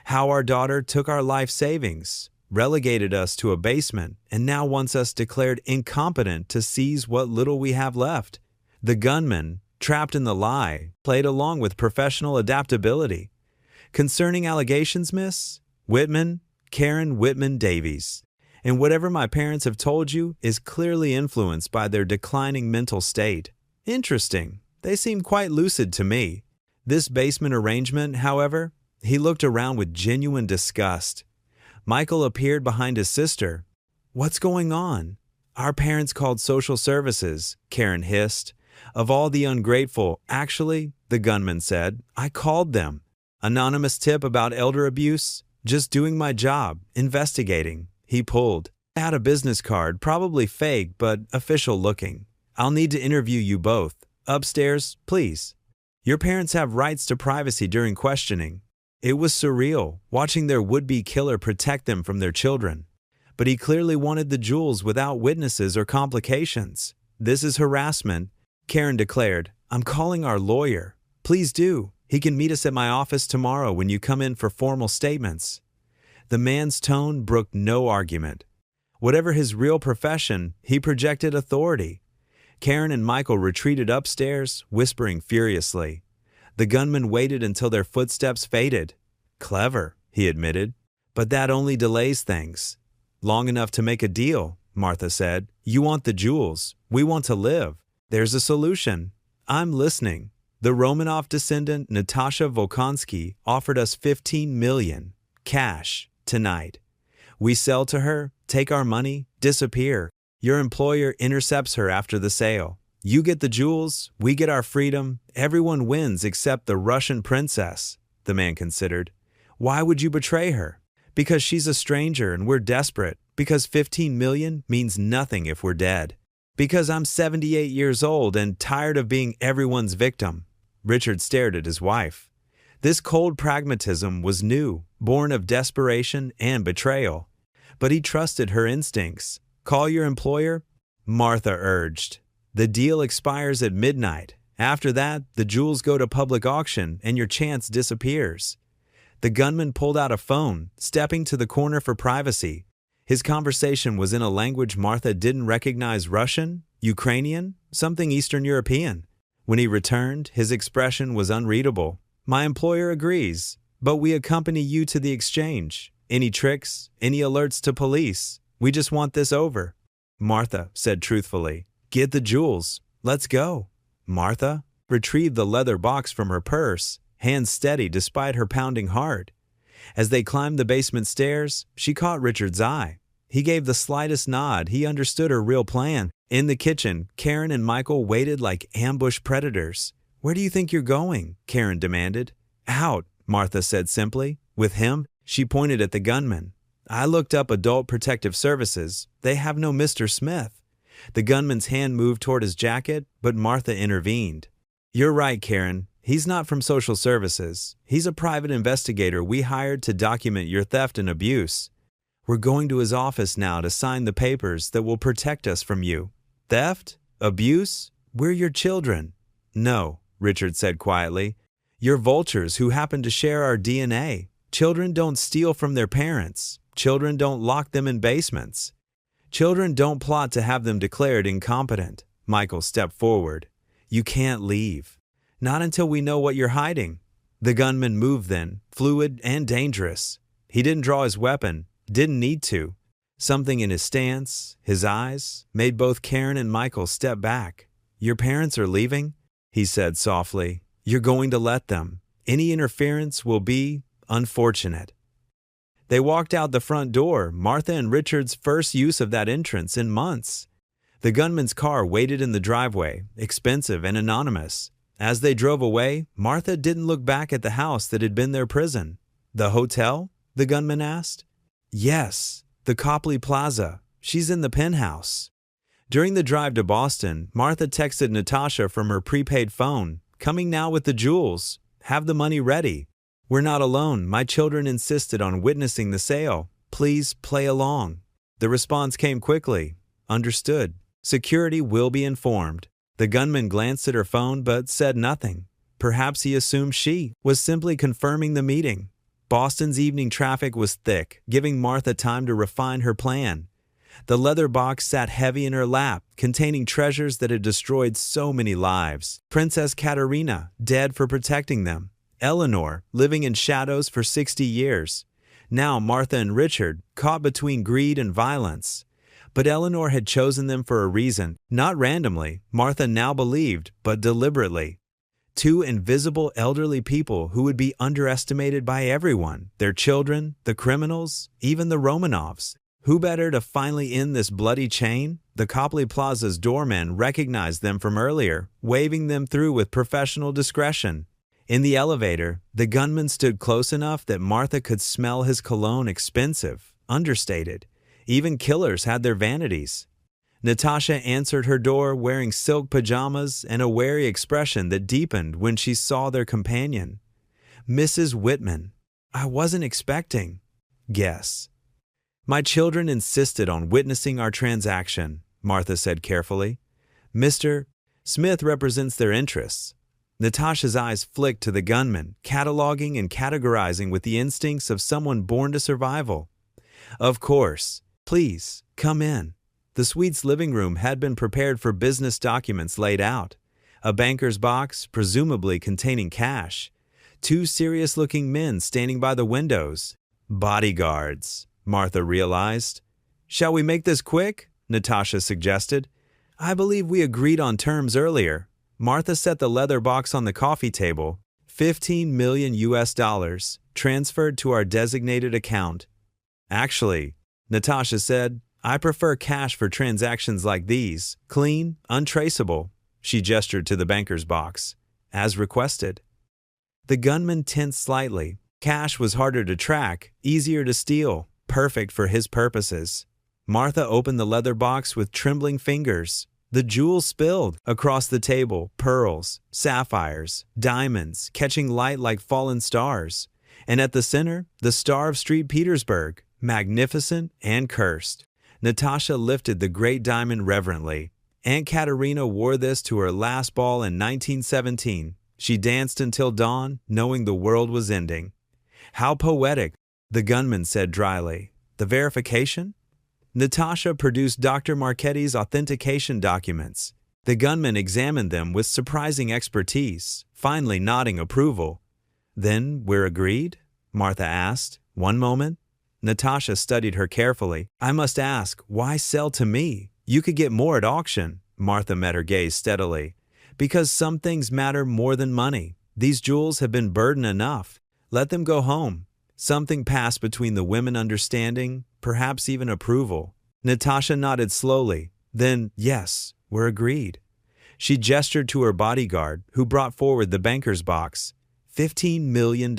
How our daughter took our life savings, relegated us to a basement, and now wants us declared incompetent to seize what little we have left. The gunman, trapped in the lie, played along with professional adaptability. Concerning allegations, Miss Whitman, Karen Whitman Davies. And whatever my parents have told you is clearly influenced by their declining mental state. Interesting. They seem quite lucid to me. This basement arrangement, however, he looked around with genuine disgust. Michael appeared behind his sister. What's going on? Our parents called social services, Karen hissed. Of all the ungrateful, actually, the gunman said, I called them. Anonymous tip about elder abuse? Just doing my job, investigating. He pulled. I had a business card, probably fake, but official looking. I'll need to interview you both. Upstairs, please. Your parents have rights to privacy during questioning. It was surreal, watching their would-be killer protect them from their children. But he clearly wanted the jewels without witnesses or complications. This is harassment, Karen declared. I'm calling our lawyer. Please do. He can meet us at my office tomorrow when you come in for formal statements. The man's tone brooked no argument. Whatever his real profession, he projected authority. Karen and Michael retreated upstairs, whispering furiously. The gunman waited until their footsteps faded. Clever, he admitted, but that only delays things. Long enough to make a deal, Martha said. You want the jewels. We want to live. There's a solution. I'm listening. The Romanov descendant Natasha Volkonsky offered us $15 million, cash, tonight. We sell to her, take our money, disappear. Your employer intercepts her after the sale. You get the jewels, we get our freedom. Everyone wins except the Russian princess, the man considered. Why would you betray her? Because she's a stranger and we're desperate. Because $15 million means nothing if we're dead. Because I'm 78 years old and tired of being everyone's victim. Richard stared at his wife. This cold pragmatism was new, born of desperation and betrayal. But he trusted her instincts. Call your employer? Martha urged. The deal expires at midnight. After that, the jewels go to public auction and your chance disappears. The gunman pulled out a phone, stepping to the corner for privacy. His conversation was in a language Martha didn't recognize: Russian, Ukrainian, something Eastern European. When he returned, his expression was unreadable. My employer agrees, but we accompany you to the exchange. Any tricks? Any alerts to police? We just want this over. Martha said truthfully, Get the jewels. Let's go. Martha retrieved the leather box from her purse, hands steady despite her pounding heart. As they climbed the basement stairs, she caught Richard's eye. He gave the slightest nod. He understood her real plan. In the kitchen, Karen and Michael waited like ambushed predators. Where do you think you're going? Karen demanded. Out, Martha said simply. With him? She pointed at the gunman. I looked up Adult Protective Services. They have no Mr. Smith. The gunman's hand moved toward his jacket, but Martha intervened. You're right, Karen. He's not from social services. He's a private investigator we hired to document your theft and abuse. We're going to his office now to sign the papers that will protect us from you. Theft? Abuse? We're your children. No, Richard said quietly. You're vultures who happen to share our DNA. Children don't steal from their parents. Children don't lock them in basements. Children don't plot to have them declared incompetent. Michael stepped forward. You can't leave. Not until we know what you're hiding. The gunman moved then, fluid and dangerous. He didn't draw his weapon, didn't need to. Something in his stance, his eyes, made both Karen and Michael step back. Your parents are leaving? He said softly. You're going to let them. Any interference will be unfortunate. They walked out the front door, Martha and Richard's first use of that entrance in months. The gunman's car waited in the driveway, expensive and anonymous. As they drove away, Martha didn't look back at the house that had been their prison. The hotel? The gunman asked. Yes, the Copley Plaza. She's in the penthouse. During the drive to Boston, Martha texted Natasha from her prepaid phone, coming now with the jewels. Have the money ready. We're not alone. My children insisted on witnessing the sale. Please play along. The response came quickly. Understood. Security will be informed. The gunman glanced at her phone but said nothing. Perhaps he assumed she was simply confirming the meeting. Boston's evening traffic was thick, giving Martha time to refine her plan. The leather box sat heavy in her lap, containing treasures that had destroyed so many lives. Princess Katerina, dead for protecting them. Eleanor, living in shadows for 60 years. Now Martha and Richard, caught between greed and violence. But Eleanor had chosen them for a reason, not randomly, Martha now believed, but deliberately. Two invisible elderly people who would be underestimated by everyone, their children, the criminals, even the Romanovs. Who better to finally end this bloody chain? The Copley Plaza's doorman recognized them from earlier, waving them through with professional discretion. In the elevator, the gunman stood close enough that Martha could smell his cologne, expensive, understated. Even killers had their vanities. Natasha answered her door wearing silk pajamas and a wary expression that deepened when she saw their companion. Mrs. Whitman. I wasn't expecting. Guess. My children insisted on witnessing our transaction, Martha said carefully. Mr. Smith represents their interests. Natasha's eyes flicked to the gunman, cataloging and categorizing with the instincts of someone born to survival. Of course. Please, come in. The suite's living room had been prepared for business documents laid out. A banker's box, presumably containing cash. Two serious-looking men standing by the windows. Bodyguards, Martha realized. Shall we make this quick? Natasha suggested. I believe we agreed on terms earlier. Martha set the leather box on the coffee table. $15 million US, transferred to our designated account. Actually, Natasha said, I prefer cash for transactions like these. Clean, untraceable. She gestured to the banker's box. As requested. The gunman tensed slightly. Cash was harder to track, easier to steal, perfect for his purposes. Martha opened the leather box with trembling fingers. The jewels spilled across the table, pearls, sapphires, diamonds, catching light like fallen stars. And at the center, the Star of St. Petersburg, magnificent and cursed. Natasha lifted the great diamond reverently. Aunt Katerina wore this to her last ball in 1917. She danced until dawn, knowing the world was ending. How poetic, the gunman said dryly. The verification? Natasha produced Dr. Marchetti's authentication documents. The gunman examined them with surprising expertise, finally nodding approval. Then we're agreed? Martha asked. One moment. Natasha studied her carefully. I must ask, why sell to me? You could get more at auction. Martha met her gaze steadily. Because some things matter more than money. These jewels have been burden enough. Let them go home. Something passed between the women, understanding, perhaps even approval. Natasha nodded slowly. Then, yes, we're agreed. She gestured to her bodyguard, who brought forward the banker's box. $15 million.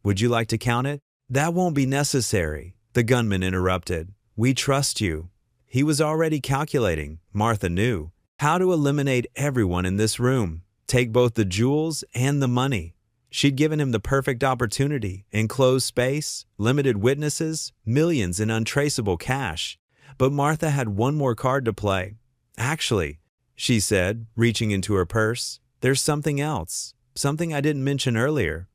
Would you like to count it? That won't be necessary, the gunman interrupted. We trust you. He was already calculating, Martha knew, how to eliminate everyone in this room, take both the jewels and the money. She'd given him the perfect opportunity, enclosed space, limited witnesses, millions in untraceable cash. But Martha had one more card to play. Actually, she said, reaching into her purse, there's something else, something I didn't mention earlier.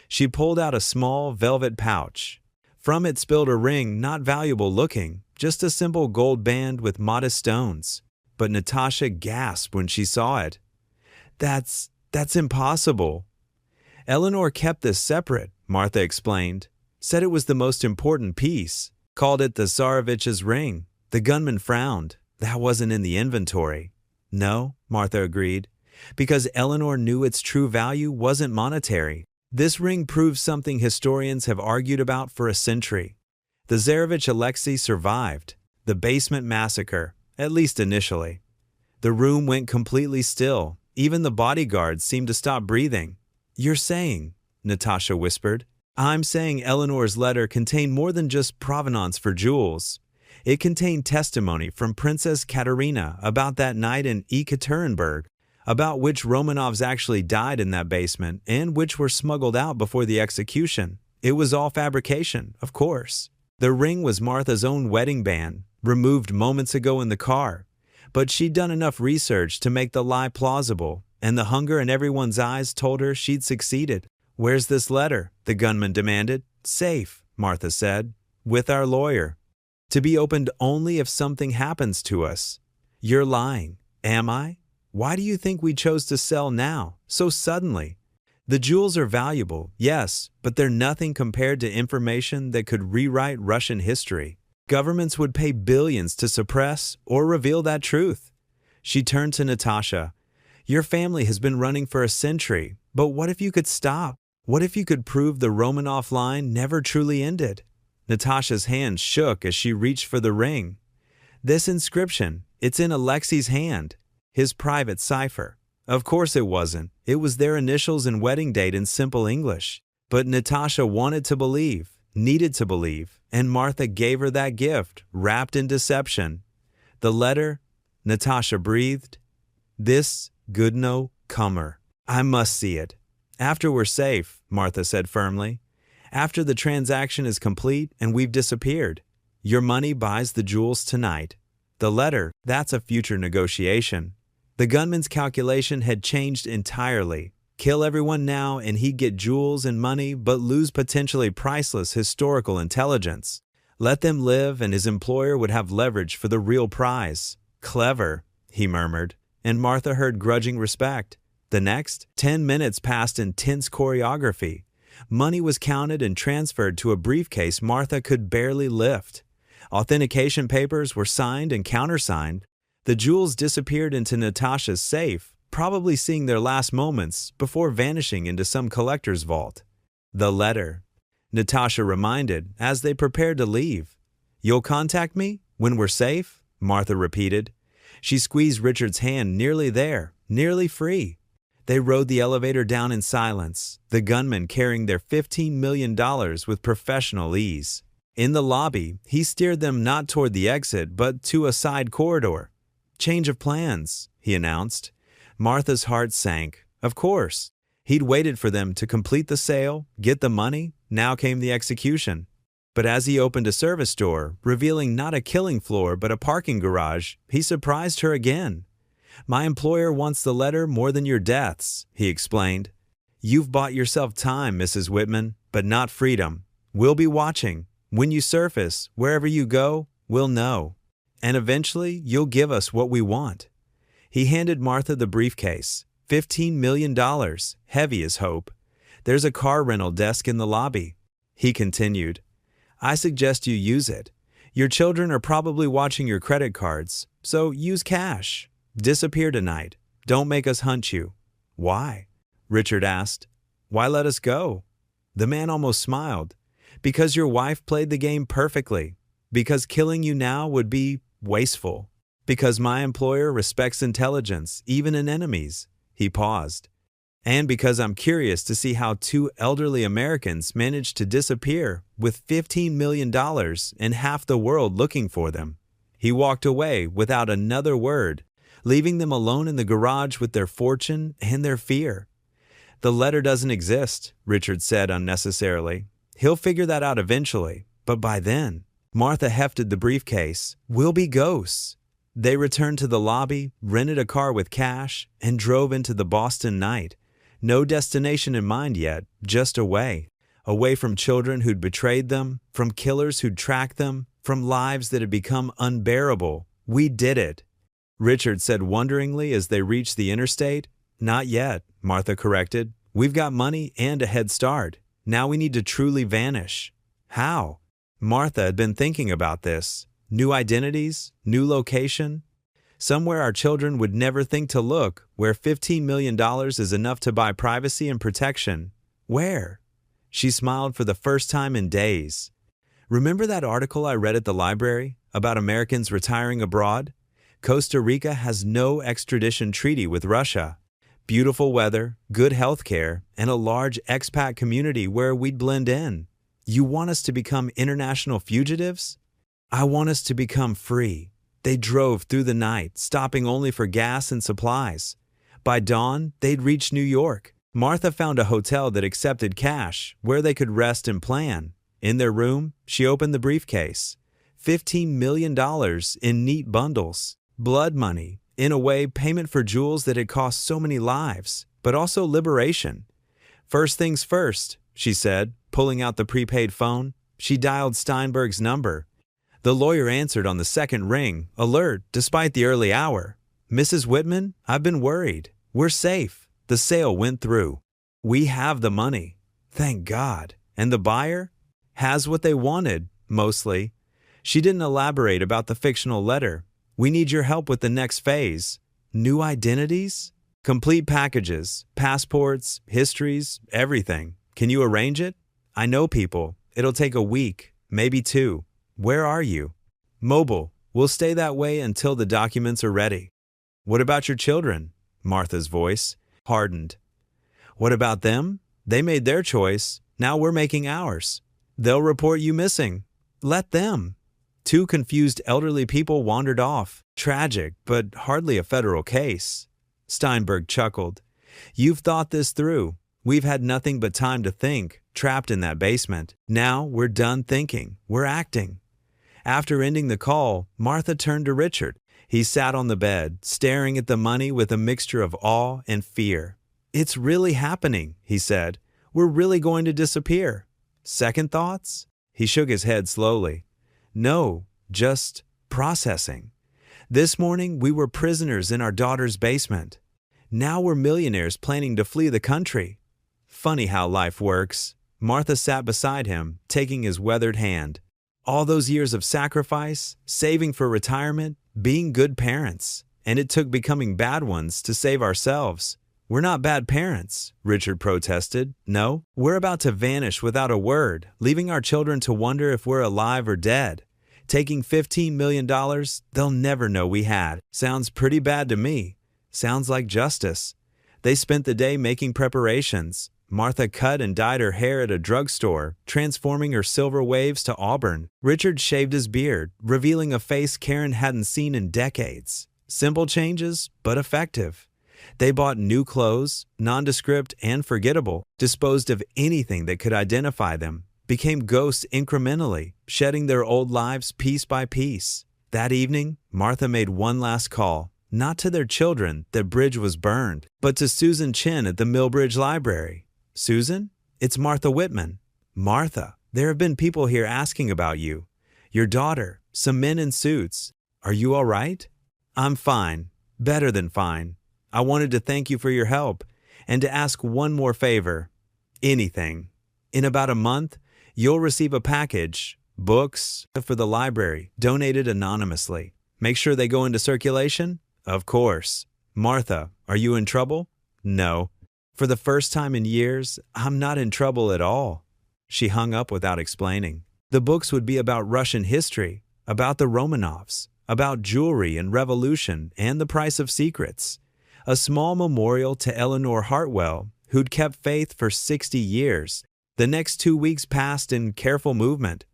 She pulled out a small velvet pouch. From it spilled a ring not valuable looking, just a simple gold band with modest stones. But Natasha gasped when she saw it. That's impossible. Eleanor kept this separate, Martha explained. Said it was the most important piece. Called it the Tsarevich's ring. The gunman frowned. That wasn't in the inventory. No, Martha agreed, because Eleanor knew its true value wasn't monetary. This ring proves something historians have argued about for a century. The Tsarevich Alexei survived the basement massacre, at least initially. The room went completely still. Even the bodyguards seemed to stop breathing. You're saying, Natasha whispered, I'm saying Eleanor's letter contained more than just provenance for jewels. It contained testimony from Princess Katerina about that night in Ekaterinburg, about which Romanovs actually died in that basement and which were smuggled out before the execution. It was all fabrication, of course. The ring was Martha's own wedding band, removed moments ago in the car. But she'd done enough research to make the lie plausible, and the hunger in everyone's eyes told her she'd succeeded. Where's this letter? The gunman demanded. Safe, Martha said, with our lawyer. To be opened only if something happens to us. You're lying. Am I? Why do you think we chose to sell now, so suddenly? The jewels are valuable, yes, but they're nothing compared to information that could rewrite Russian history. Governments would pay billions to suppress or reveal that truth. She turned to Natasha. Your family has been running for a century, but what if you could stop? What if you could prove the Romanov line never truly ended? Natasha's hand shook as she reached for the ring. This inscription, it's in Alexei's hand. His private cipher. Of course it wasn't. It was their initials and wedding date in simple English. But Natasha wanted to believe, needed to believe, and Martha gave her that gift, wrapped in deception. The letter, Natasha breathed. This Goodno Kummer. I must see it. After we're safe, Martha said firmly. After the transaction is complete and we've disappeared. Your money buys the jewels tonight. The letter, that's a future negotiation. The gunman's calculation had changed entirely. Kill everyone now and he'd get jewels and money but lose potentially priceless historical intelligence. Let them live and his employer would have leverage for the real prize. Clever, he murmured, and Martha heard grudging respect. The next 10 minutes passed in tense choreography. Money was counted and transferred to a briefcase Martha could barely lift. Authentication papers were signed and countersigned. The jewels disappeared into Natasha's safe, probably seeing their last moments before vanishing into some collector's vault. The letter, Natasha reminded as they prepared to leave. You'll contact me when we're safe? Martha repeated. She squeezed Richard's hand, nearly there, nearly free. They rode the elevator down in silence, the gunman carrying their $15 million with professional ease. In the lobby, he steered them not toward the exit but to a side corridor. Change of plans, he announced. Martha's heart sank. Of course. He'd waited for them to complete the sale, get the money, now came the execution. But as he opened a service door, revealing not a killing floor but a parking garage, he surprised her again. My employer wants the letter more than your deaths, he explained. You've bought yourself time, Mrs. Whitman, but not freedom. We'll be watching. When you surface, wherever you go, we'll know. And eventually, you'll give us what we want. He handed Martha the briefcase. $15 million, heavy as hope. There's a car rental desk in the lobby. He continued, I suggest you use it. Your children are probably watching your credit cards, so use cash. Disappear tonight. Don't make us hunt you. Why? Richard asked. Why let us go? The man almost smiled. Because your wife played the game perfectly. Because killing you now would be wasteful. Because my employer respects intelligence, even in enemies. He paused. And because I'm curious to see how two elderly Americans managed to disappear with $15 million and half the world looking for them. He walked away without another word, leaving them alone in the garage with their fortune and their fear. The letter doesn't exist, Richard said unnecessarily. He'll figure that out eventually, but by then, Martha hefted the briefcase. We'll be ghosts. They returned to the lobby, rented a car with cash, and drove into the Boston night. No destination in mind yet, just away. Away from children who'd betrayed them, from killers who'd tracked them, from lives that had become unbearable. We did it. Richard said wonderingly as they reached the interstate. Not yet, Martha corrected. We've got money and a head start. Now we need to truly vanish. How? Martha had been thinking about this. New identities, new location. Somewhere our children would never think to look, where $15 million is enough to buy privacy and protection. Where? She smiled for the first time in days. Remember that article I read at the library about Americans retiring abroad? Costa Rica has no extradition treaty with Russia. Beautiful weather, good health care, and a large expat community where we'd blend in. You want us to become international fugitives? I want us to become free. They drove through the night, stopping only for gas and supplies. By dawn, they'd reached New York. Martha found a hotel that accepted cash, where they could rest and plan. In their room, she opened the briefcase. $15 million in neat bundles. Blood money. In a way, payment for jewels that had cost so many lives, but also liberation. First things first, she said, pulling out the prepaid phone. She dialed Steinberg's number. The lawyer answered on the second ring, alert despite the early hour. Mrs. Whitman, I've been worried. We're safe. The sale went through. We have the money. Thank God. And the buyer? Has what they wanted, mostly. She didn't elaborate about the fictional letter. We need your help with the next phase. New identities? Complete packages, passports, histories, everything. Can you arrange it? I know people. It'll take a week, maybe 2. Where are you? Mobile. We'll stay that way until the documents are ready. What about your children? Martha's voice hardened. What about them? They made their choice. Now we're making ours. They'll report you missing. Let them. 2 confused elderly people wandered off. Tragic, but hardly a federal case. Steinberg chuckled. You've thought this through. We've had nothing but time to think, trapped in that basement. Now we're done thinking. We're acting. After ending the call, Martha turned to Richard. He sat on the bed, staring at the money with a mixture of awe and fear. It's really happening, he said. We're really going to disappear. Second thoughts? He shook his head slowly. No, just processing. This morning we were prisoners in our daughter's basement. Now we're millionaires planning to flee the country. Funny how life works. Martha sat beside him, taking his weathered hand. All those years of sacrifice, saving for retirement, being good parents. And it took becoming bad ones to save ourselves. We're not bad parents, Richard protested. No, we're about to vanish without a word, leaving our children to wonder if we're alive or dead. Taking $15 million they'll never know we had. Sounds pretty bad to me. Sounds like justice. They spent the day making preparations. Martha cut and dyed her hair at a drugstore, transforming her silver waves to auburn. Richard shaved his beard, revealing a face Karen hadn't seen in decades. Simple changes, but effective. They bought new clothes, nondescript and forgettable, disposed of anything that could identify them, became ghosts incrementally, shedding their old lives piece by piece. That evening, Martha made one last call, not to their children, that bridge was burned, but to Susan Chin at the Millbridge Library. Susan? It's Martha Whitman. Martha, there have been people here asking about you. Your daughter, some men in suits. Are you all right? I'm fine. Better than fine. I wanted to thank you for your help and to ask one more favor. Anything. In about a month, you'll receive a package, books for the library, donated anonymously. Make sure they go into circulation? Of course. Martha, are you in trouble? No. For the first time in years, I'm not in trouble at all. She hung up without explaining. The books would be about Russian history, about the Romanovs, about jewelry and revolution and the price of secrets. A small memorial to Eleanor Hartwell, who'd kept faith for 60 years. The next 2 weeks passed in careful movement.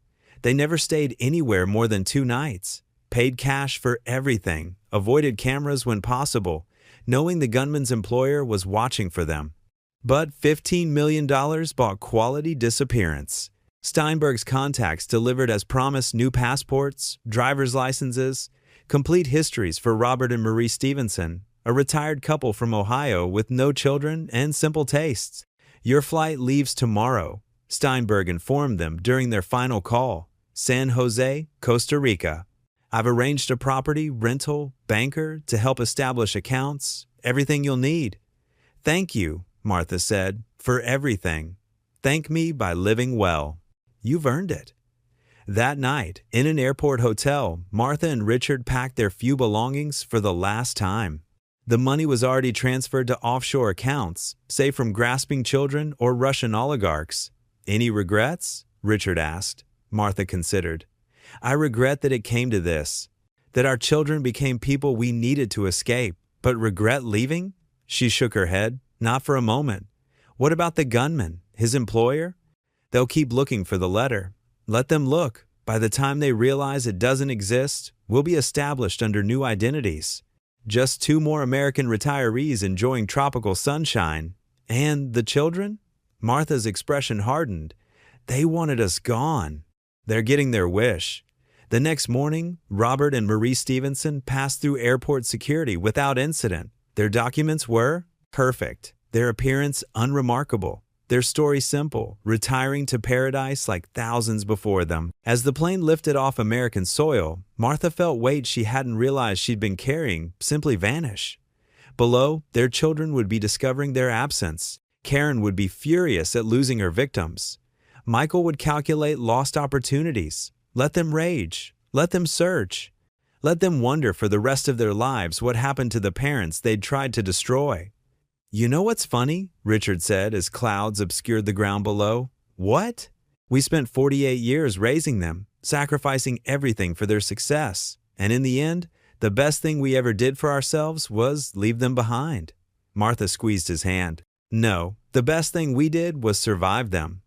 They never stayed anywhere more than 2 nights, paid cash for everything, avoided cameras when possible, knowing the gunman's employer was watching for them. But $15 million bought quality disappearance. Steinberg's contacts delivered as promised new passports, driver's licenses, complete histories for Robert and Marie Stevenson, a retired couple from Ohio with no children and simple tastes. Your flight leaves tomorrow, Steinberg informed them during their final call. San Jose, Costa Rica. I've arranged a property, rental, banker to help establish accounts, everything you'll need. Thank you, Martha said, for everything. Thank me by living well. You've earned it. That night, in an airport hotel, Martha and Richard packed their few belongings for the last time. The money was already transferred to offshore accounts, say from grasping children or Russian oligarchs. Any regrets? Richard asked. Martha considered. I regret that it came to this, that our children became people we needed to escape, but regret leaving? She shook her head. Not for a moment. What about the gunman, his employer? They'll keep looking for the letter. Let them look. By the time they realize it doesn't exist, we'll be established under new identities. Just 2 more American retirees enjoying tropical sunshine. And the children? Martha's expression hardened. They wanted us gone. They're getting their wish. The next morning, Robert and Marie Stevenson passed through airport security without incident. Their documents were perfect. Their appearance unremarkable. Their story simple, retiring to paradise like thousands before them. As the plane lifted off American soil, Martha felt weight she hadn't realized she'd been carrying simply vanish. Below, their children would be discovering their absence. Karen would be furious at losing her victims. Michael would calculate lost opportunities. Let them rage. Let them search. Let them wonder for the rest of their lives what happened to the parents they'd tried to destroy. You know what's funny? Richard said as clouds obscured the ground below. What? We spent 48 years raising them, sacrificing everything for their success. And in the end, the best thing we ever did for ourselves was leave them behind. Martha squeezed his hand. No, the best thing we did was survive them.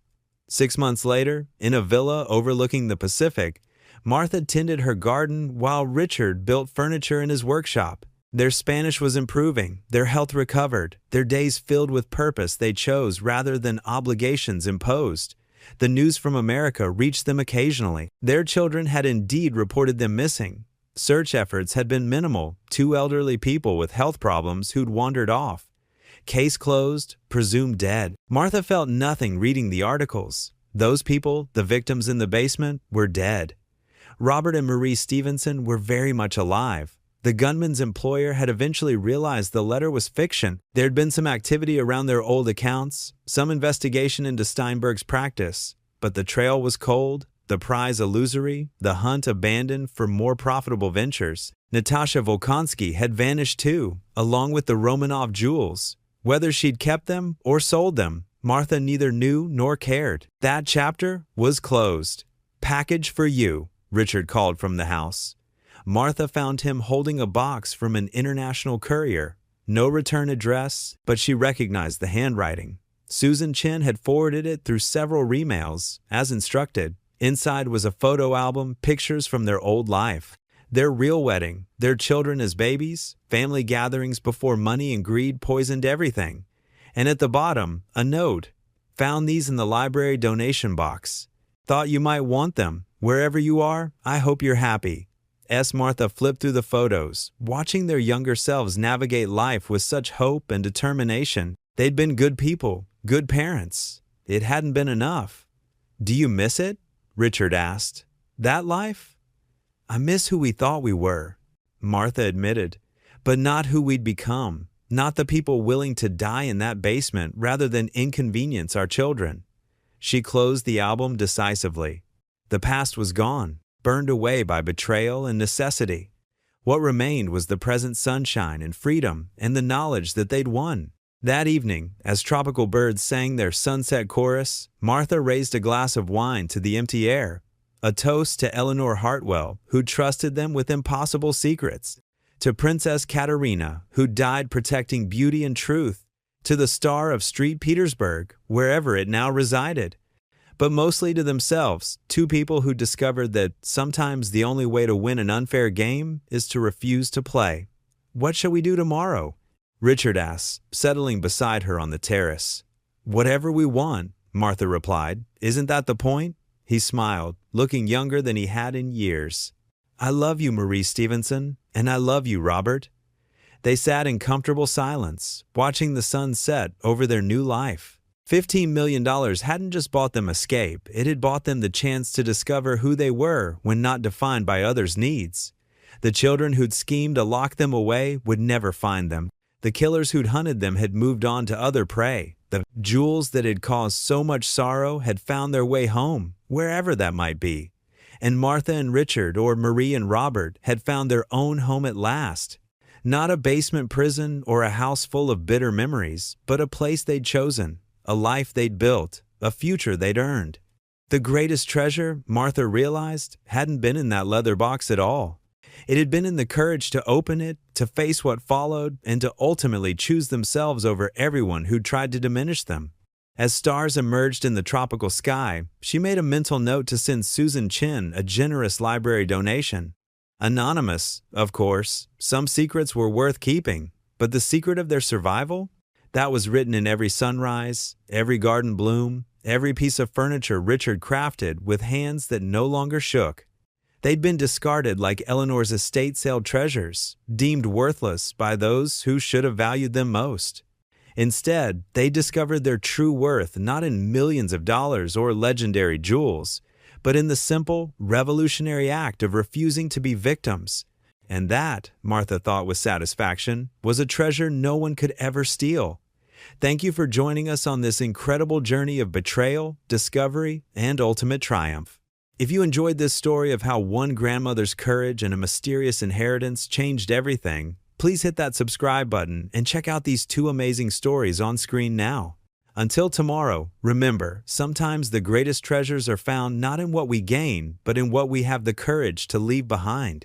6 months later, in a villa overlooking the Pacific, Martha tended her garden while Richard built furniture in his workshop. Their Spanish was improving, their health recovered, their days filled with purpose they chose rather than obligations imposed. The news from America reached them occasionally. Their children had indeed reported them missing. Search efforts had been minimal, 2 elderly people with health problems who'd wandered off. Case closed, presumed dead. Martha felt nothing reading the articles. Those people, the victims in the basement, were dead. Robert and Marie Stevenson were very much alive. The gunman's employer had eventually realized the letter was fiction. There'd been some activity around their old accounts, some investigation into Steinberg's practice. But the trail was cold, the prize illusory, the hunt abandoned for more profitable ventures. Natasha Volkonsky had vanished too, along with the Romanov jewels. Whether she'd kept them or sold them, Martha neither knew nor cared. That chapter was closed. Package for you, Richard called from the house. Martha found him holding a box from an international courier. No return address, but she recognized the handwriting. Susan Chin had forwarded it through several remails, as instructed. Inside was a photo album, pictures from their old life. Their real wedding, their children as babies, family gatherings before money and greed poisoned everything. And at the bottom, a note. Found these in the library donation box. Thought you might want them. Wherever you are, I hope you're happy. Martha flipped through the photos, watching their younger selves navigate life with such hope and determination. They'd been good people, good parents. It hadn't been enough. Do you miss it? Richard asked. That life? I miss who we thought we were, Martha admitted, but not who we'd become, not the people willing to die in that basement rather than inconvenience our children. She closed the album decisively. The past was gone, burned away by betrayal and necessity. What remained was the present sunshine and freedom and the knowledge that they'd won. That evening, as tropical birds sang their sunset chorus, Martha raised a glass of wine to the empty air, a toast to Eleanor Hartwell, who trusted them with impossible secrets, to Princess Katerina, who died protecting beauty and truth, to the star of Street Petersburg, wherever it now resided. But mostly to themselves, two people who discovered that sometimes the only way to win an unfair game is to refuse to play. What shall we do tomorrow? Richard asked, settling beside her on the terrace. Whatever we want, Martha replied. Isn't that the point? He smiled, looking younger than he had in years. I love you, Marie Stevenson, and I love you, Robert. They sat in comfortable silence, watching the sun set over their new life. $15 million hadn't just bought them escape, it had bought them the chance to discover who they were when not defined by others' needs. The children who'd schemed to lock them away would never find them. The killers who'd hunted them had moved on to other prey. The jewels that had caused so much sorrow had found their way home, wherever that might be. And Martha and Richard, or Marie and Robert, had found their own home at last. Not a basement prison or a house full of bitter memories, but a place they'd chosen, a life they'd built, a future they'd earned. The greatest treasure, Martha realized, hadn't been in that leather box at all. It had been in the courage to open it, to face what followed, and to ultimately choose themselves over everyone who tried to diminish them. As stars emerged in the tropical sky, she made a mental note to send Susan Chin a generous library donation. Anonymous, of course, some secrets were worth keeping, but the secret of their survival? That was written in every sunrise, every garden bloom, every piece of furniture Richard crafted with hands that no longer shook. They'd been discarded like Eleanor's estate sale treasures, deemed worthless by those who should have valued them most. Instead, they discovered their true worth not in millions of dollars or legendary jewels, but in the simple, revolutionary act of refusing to be victims. And that, Martha thought with satisfaction, was a treasure no one could ever steal. Thank you for joining us on this incredible journey of betrayal, discovery, and ultimate triumph. If you enjoyed this story of how one grandmother's courage and a mysterious inheritance changed everything, please hit that subscribe button and check out these two amazing stories on screen now. Until tomorrow, remember, sometimes the greatest treasures are found not in what we gain, but in what we have the courage to leave behind.